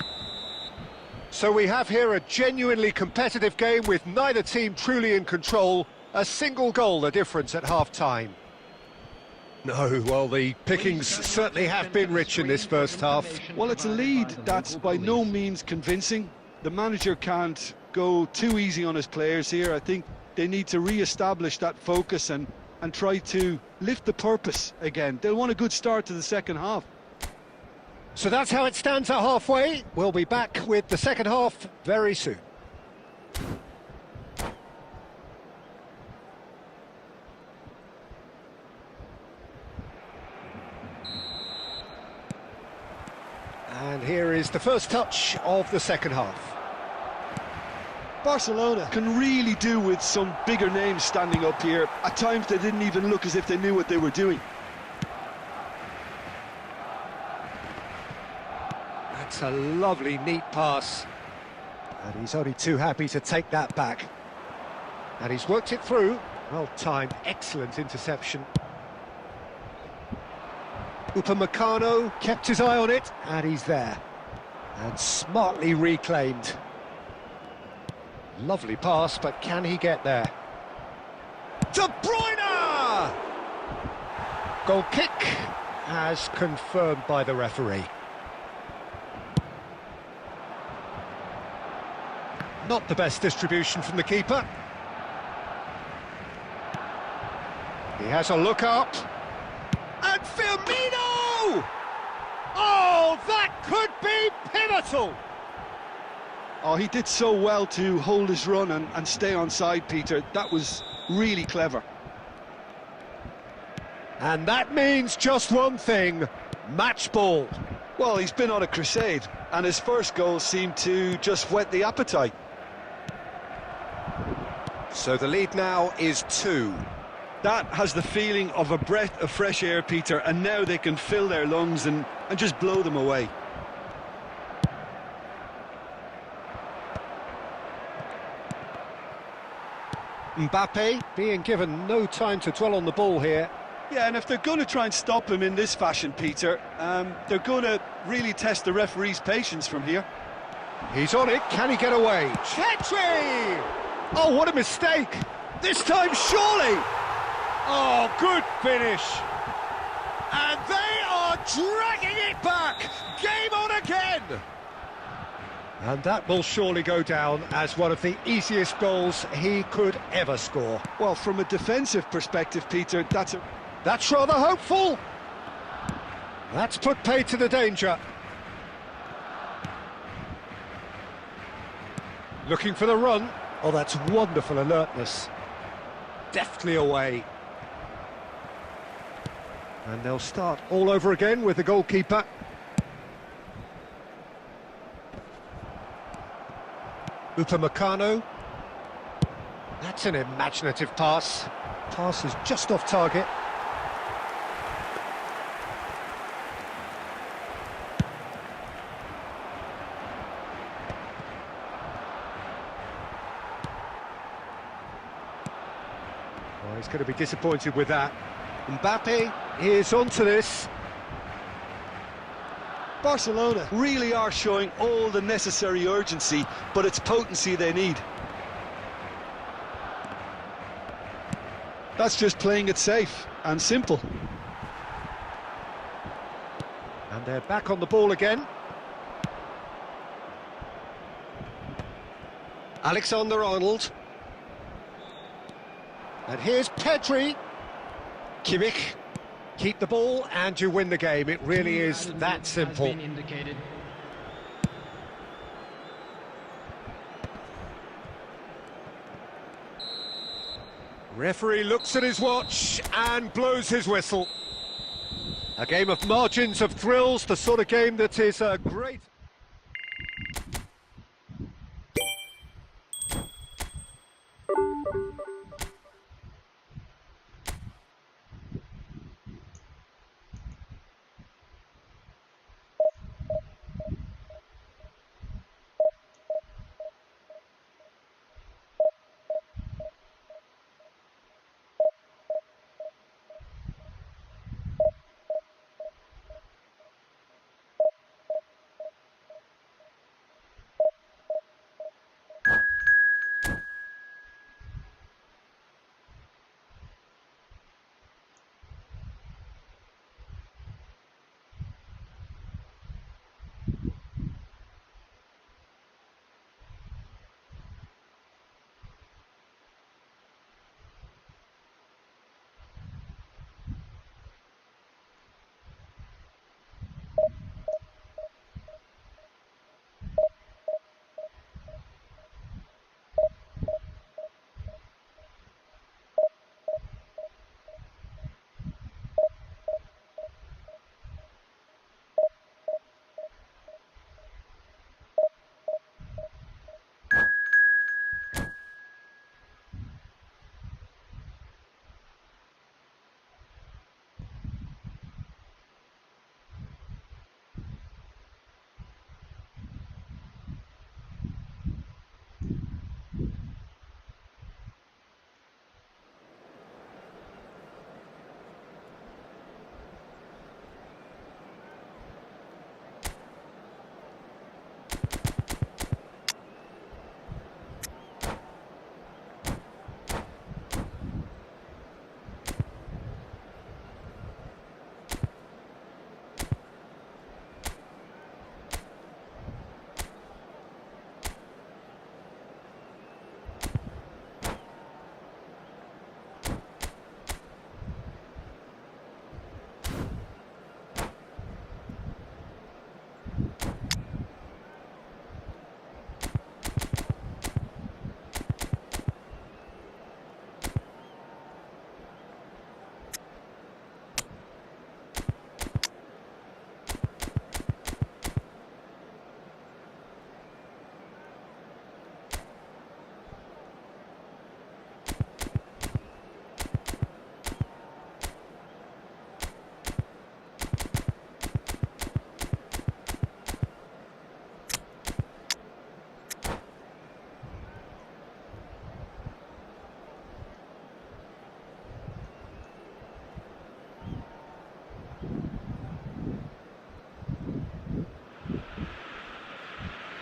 So we have here a genuinely competitive game with neither team truly in control. A single goal the difference at half-time. No, well, the pickings certainly have been rich in this first half. Well, it's a lead that's by no means convincing. The manager can't go too easy on his players here. I think they need to re-establish that focus and try to lift the purpose again. They'll want a good start to the second half. So that's how it stands at halfway. We'll be back with the second half very soon. And here is the first touch of the second half. Barcelona can really do with some bigger names standing up here. At times they didn't even look as if they knew what they were doing. That's a lovely, neat pass. And he's only too happy to take that back. And he's worked it through. Well timed, excellent interception. Upamecano kept his eye on it, and he's there. And smartly reclaimed. Lovely pass, but can he get there? De Bruyne! Goal kick, as confirmed by the referee. Not the best distribution from the keeper. He has a look up. And Firmino! Oh, that could be pivotal! Oh, he did so well to hold his run and stay on side, Peter. That was really clever. And that means just one thing, match ball. Well, he's been on a crusade, and his first goal seemed to just whet the appetite. So the lead now is 2. That has the feeling of a breath of fresh air, Peter, and now they can fill their lungs and just blow them away. Mbappe being given no time to dwell on the ball here. Yeah, and if they're going to try and stop him in this fashion, Peter, they're going to really test the referee's patience from here. He's on it, can he get away? Chetri! Oh, what a mistake! This time, surely! Oh, good finish! And they are dragging it back! Game on again! And that will surely go down as one of the easiest goals he could ever score. Well, from a defensive perspective, Peter, That's rather hopeful! That's put paid to the danger. Looking for the run. Oh, that's wonderful alertness. Deftly away. And they'll start all over again with the goalkeeper. Upamecano. That's an imaginative pass. Pass is just off target. Oh, he's going to be disappointed with that. Mbappe is onto this. Barcelona really are showing all the necessary urgency, but it's potency they need. That's just playing it safe and simple. And they're back on the ball again. Alexander-Arnold. And here's Pedri. Kimmich. Keep the ball and you win the game. It really is that simple. Referee looks at his watch and blows his whistle. A game of margins, of thrills, the sort of game that is a great...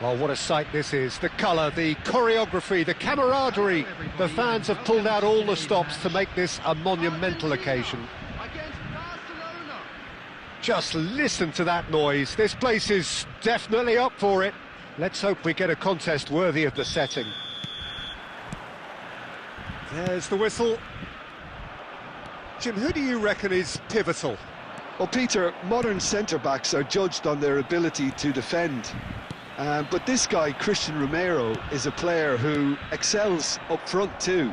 Well, what a sight this is. The colour, the choreography, the camaraderie. The fans have pulled out all the stops to make this a monumental occasion. Just listen to that noise. This place is definitely up for it. Let's hope we get a contest worthy of the setting. There's the whistle. Jim, who do you reckon is pivotal? Well, Peter, modern centre-backs are judged on their ability to defend. But this guy, Christian Romero, is a player who excels up front too.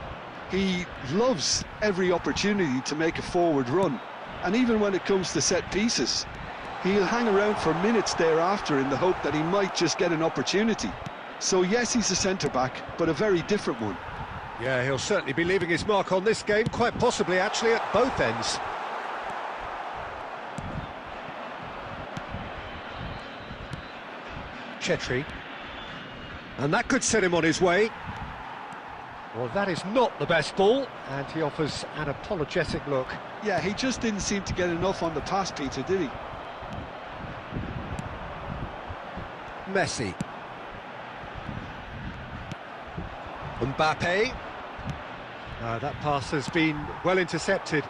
He loves every opportunity to make a forward run. And even when it comes to set pieces, he'll hang around for minutes thereafter in the hope that he might just get an opportunity. So yes, he's a centre-back, but a very different one. Yeah, he'll certainly be leaving his mark on this game, quite possibly actually at both ends. Chetri. And that could set him on his way. Well, that is not the best ball, and he offers an apologetic look. Yeah, he just didn't seem to get enough on the pass, Peter, did he? Messi. Mbappe. That pass has been well intercepted.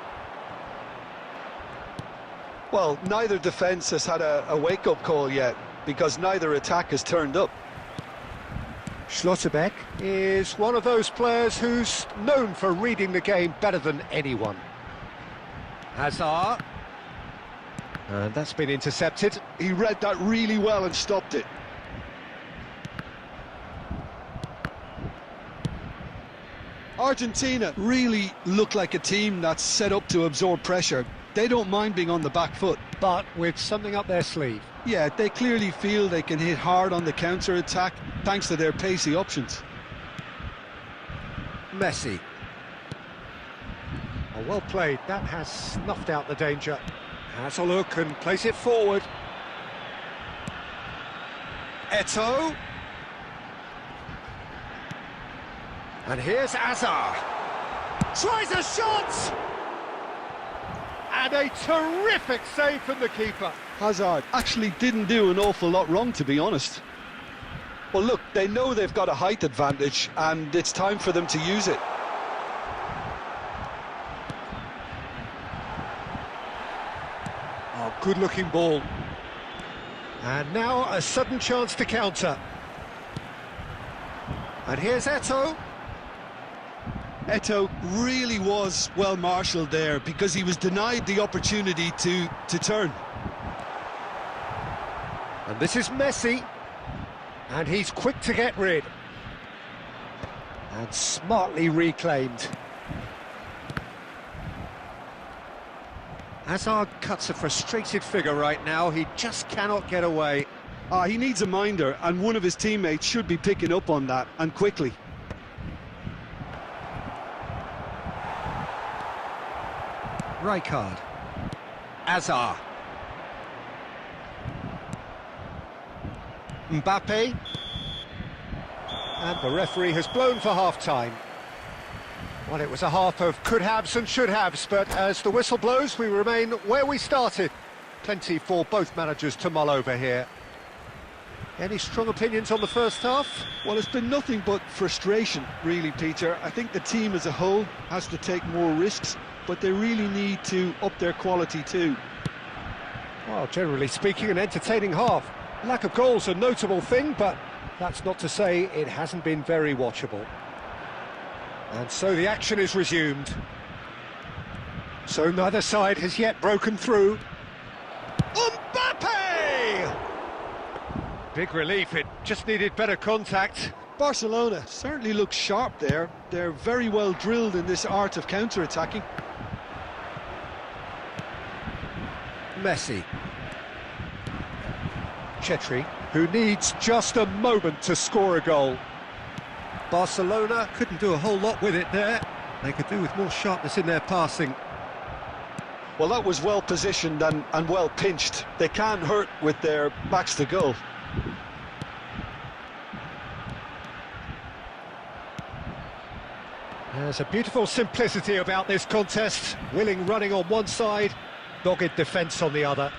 Well, neither defence has had a wake-up call yet, because neither attack has turned up. Schlotterbeck is one of those players who's known for reading the game better than anyone. Hazard. And that's been intercepted. He read that really well and stopped it. Argentina really look like a team that's set up to absorb pressure. They don't mind being on the back foot. But with something up their sleeve. Yeah, they clearly feel they can hit hard on the counter-attack thanks to their pacey options. Messi. Oh, well played. That has snuffed out the danger. Has a look and plays it forward. Eto'o. And here's Hazard. Tries a shot! And a terrific save from the keeper. Hazard actually didn't do an awful lot wrong, to be honest. Well, look, they know they've got a height advantage, and it's time for them to use it. Oh, good-looking ball. And now a sudden chance to counter. And here's Eto'o. Eto'o really was well marshalled there because he was denied the opportunity to turn. And this is Messi. And he's quick to get rid. And smartly reclaimed. Hazard cuts a frustrated figure right now. He just cannot get away. He needs a minder, and one of his teammates should be picking up on that, and quickly. Rijkaard. Hazard. Mbappe. And the referee has blown for half-time. Well, it was a half of could-haves and should-haves, but as the whistle blows, we remain where we started. Plenty for both managers to mull over here. Any strong opinions on the first half? Well, it's been nothing but frustration, really, Peter. I think the team as a whole has to take more risks, but they really need to up their quality too. Well, generally speaking, an entertaining half. Lack of goals a notable thing, but that's not to say it hasn't been very watchable. And so the action is resumed. So neither side has yet broken through. Mbappe! Big relief, it just needed better contact. Barcelona certainly looks sharp there. They're very well drilled in this art of counter-attacking. Messi. Chetri, who needs just a moment to score a goal. Barcelona couldn't do a whole lot with it there. They could do with more sharpness in their passing. Well, that was well positioned and well pinched. They can't hurt with their backs to goal. There's a beautiful simplicity about this contest. Willing running on one side, dogged defence on the other.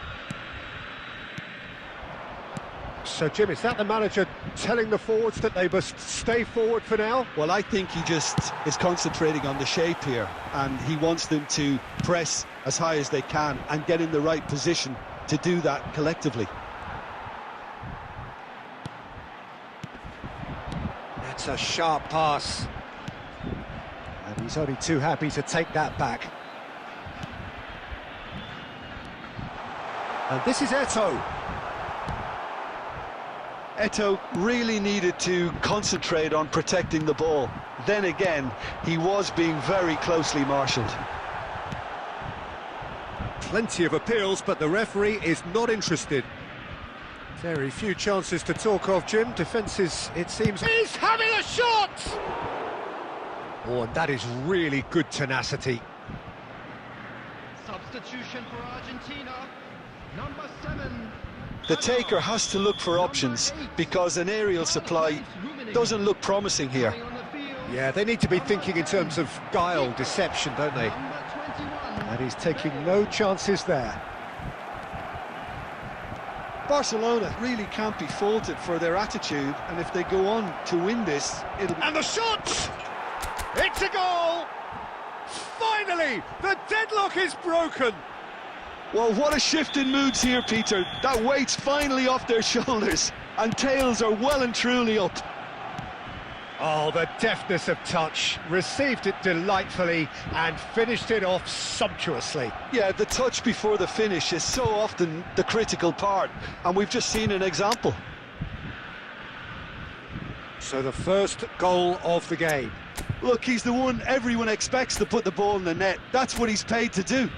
So, Jim, is that the manager telling the forwards that they must stay forward for now? Well, I think he just is concentrating on the shape here, and he wants them to press as high as they can and get in the right position to do that collectively. That's a sharp pass. And he's only too happy to take that back. And this is Eto'o. Eto'o really needed to concentrate on protecting the ball. Then again, he was being very closely marshalled. Plenty of appeals, but the referee is not interested. Very few chances to talk of, Jim. Defences, it seems... He's having a shot! Oh, and that is really good tenacity. Substitution for Argentina. Number 7. The taker has to look for options because an aerial supply doesn't look promising here. Yeah, they need to be thinking in terms of guile, deception, don't they? And he's taking no chances there. Barcelona really can't be faulted for their attitude, and if they go on to win this, it'll be... And the shot! It's a goal! Finally, the deadlock is broken! Well, what a shift in moods here, Peter. That weight's finally off their shoulders, and tails are well and truly up. Oh, the deftness of touch, received it delightfully and finished it off sumptuously. Yeah, the touch before the finish is so often the critical part, and we've just seen an example. So the first goal of the game. Look, he's the one everyone expects to put the ball in the net. That's what he's paid to do.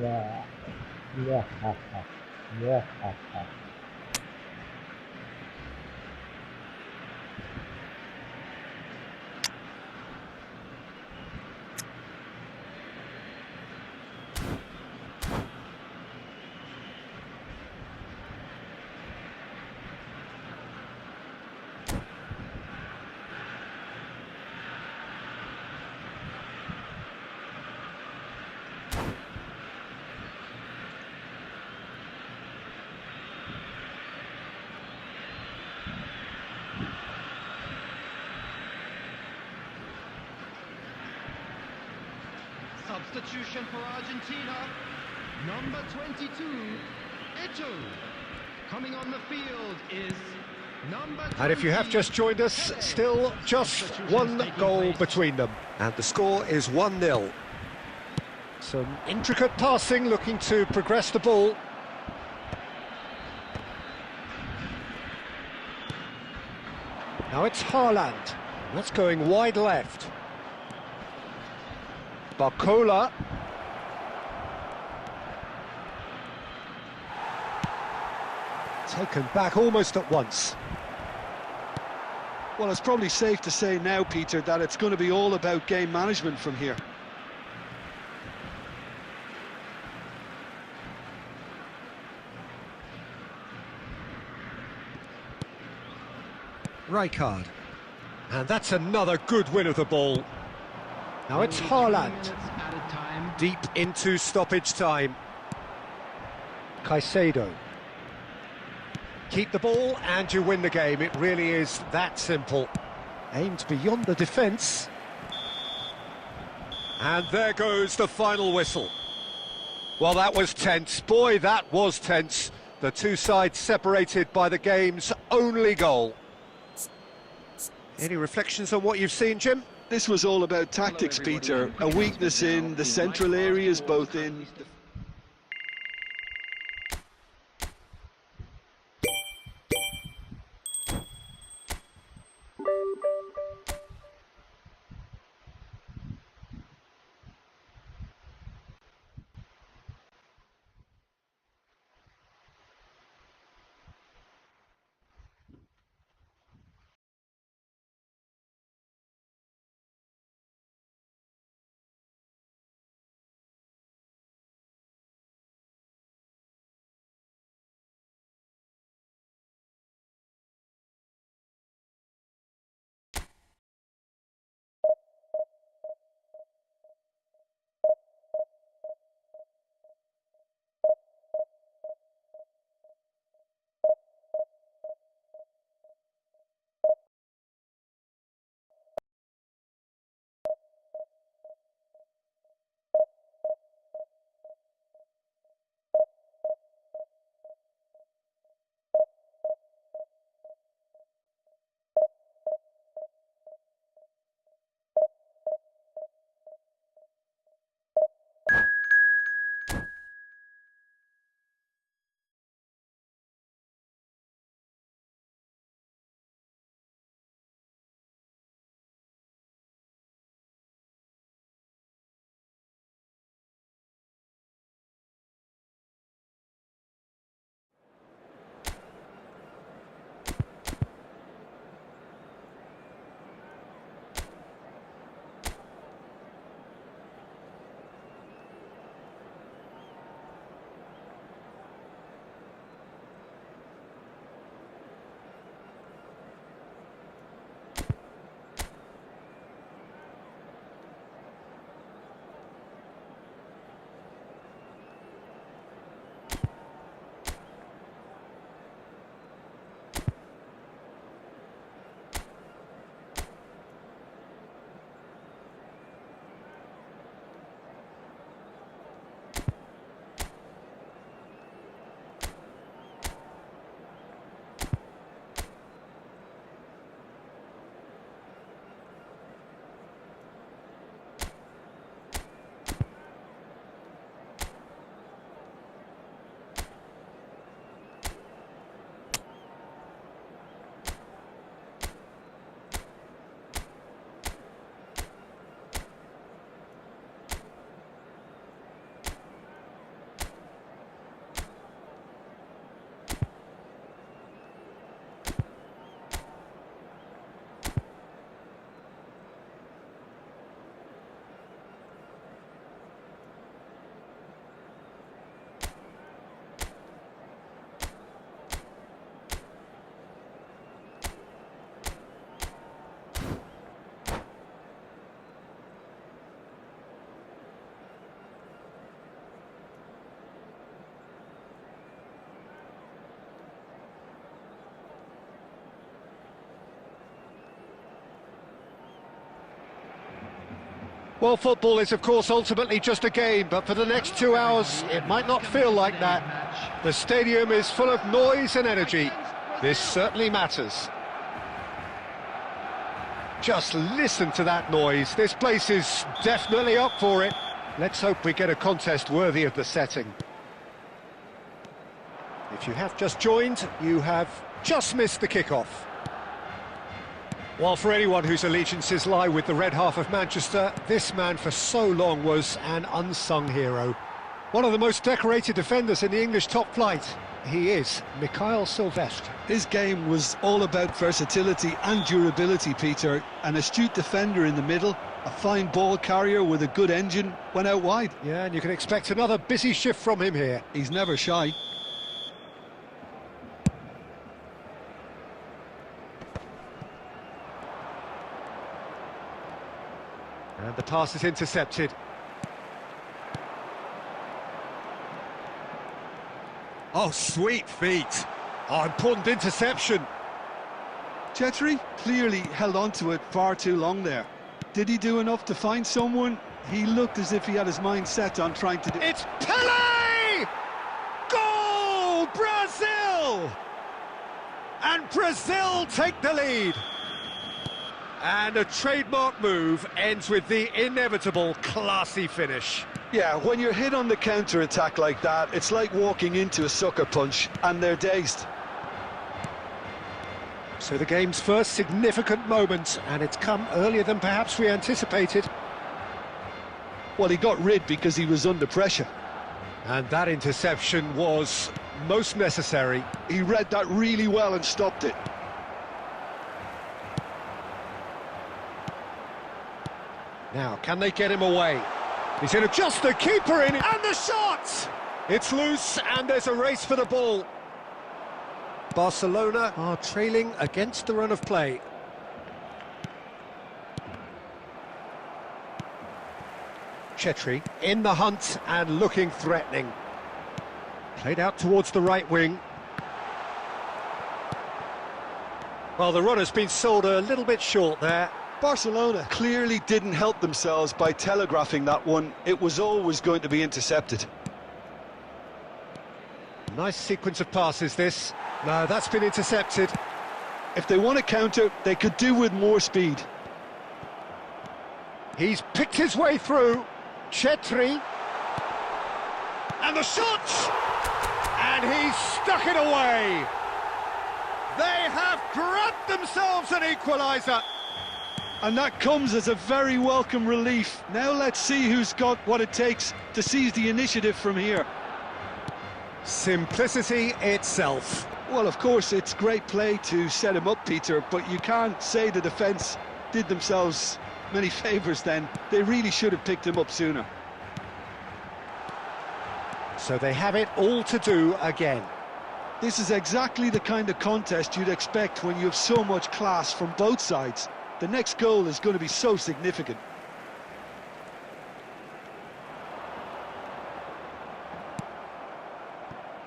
Yeah. Yeah. Yeah. Substitution for Argentina. Number 22, Eto'o. Coming on the field is number 20. And if you have just joined us, still just one goal between them. And the score is 1-0. Some intricate passing, looking to progress the ball. Now it's Haaland. That's going wide left. Barcola. Taken back almost at once. Well, it's probably safe to say now, Peter, that it's going to be all about game management from here. Rijkaard. And that's another good win of the ball. Now it's Haaland. Deep into stoppage time. Caicedo. Keep the ball and you win the game. It really is that simple. Aimed beyond the defence. And there goes the final whistle. Well, that was tense. Boy, that was tense. The two sides separated by the game's only goal. Any reflections on what you've seen, Jim? This was all about tactics, Peter. A weakness in the central areas, both in... Well, football is, of course, ultimately just a game, but for the next 2 hours, it might not feel like that. The stadium is full of noise and energy. This certainly matters. Just listen to that noise. This place is definitely up for it. Let's hope we get a contest worthy of the setting. If you have just joined, you have just missed the kickoff. Well, for anyone whose allegiances lie with the red half of Manchester, this man for so long was an unsung hero. One of the most decorated defenders in the English top flight. He is Mikhail Silvestre. His game was all about versatility and durability, Peter. An astute defender in the middle, a fine ball carrier with a good engine, went out wide. Yeah, and you can expect another busy shift from him here. He's never shy. And the pass is intercepted. Oh, sweet feet. Oh, important interception. Chetri clearly held on to it far too long there. Did he do enough to find someone? He looked as if he had his mind set on trying to do... It's Pele! Goal! Brazil! And Brazil take the lead. And a trademark move ends with the inevitable classy finish. Yeah, when you're hit on the counter-attack like that, it's like walking into a sucker punch, and they're dazed. So the game's first significant moment, and it's come earlier than perhaps we anticipated. Well, he got rid because he was under pressure. And that interception was most necessary. He read that really well and stopped it. Now, can they get him away? He's in just the keeper in, and the shot! It's loose, and there's a race for the ball. Barcelona are trailing against the run of play. Chetri in the hunt and looking threatening. Played out towards the right wing. Well, the run has been sold a little bit short there. Barcelona clearly didn't help themselves by telegraphing that one. It was always going to be intercepted. Nice sequence of passes, this. No, that's been intercepted. If they want to counter, they could do with more speed. He's picked his way through. Chetri. And the shot! And he's stuck it away. They have grabbed themselves an equaliser. And that comes as a very welcome relief. Now let's see who's got what it takes to seize the initiative from here. Simplicity itself. Well, of course, it's great play to set him up, Peter, but you can't say the defence did themselves many favours then. They really should have picked him up sooner. So they have it all to do again. This is exactly the kind of contest you'd expect when you have so much class from both sides. The next goal is going to be so significant.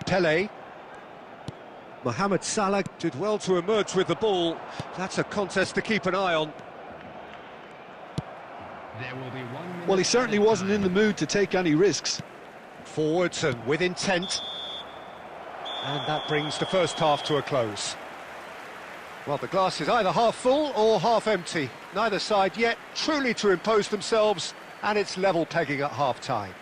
Pele. Mohamed Salah did well to emerge with the ball. That's a contest to keep an eye on. There will be 1 minute. Well, he certainly wasn't in the mood to take any risks. Forwards and with intent. And that brings the first half to a close. Well, the glass is either half full or half empty. Neither side yet truly to impose themselves, and it's level pegging at half-time.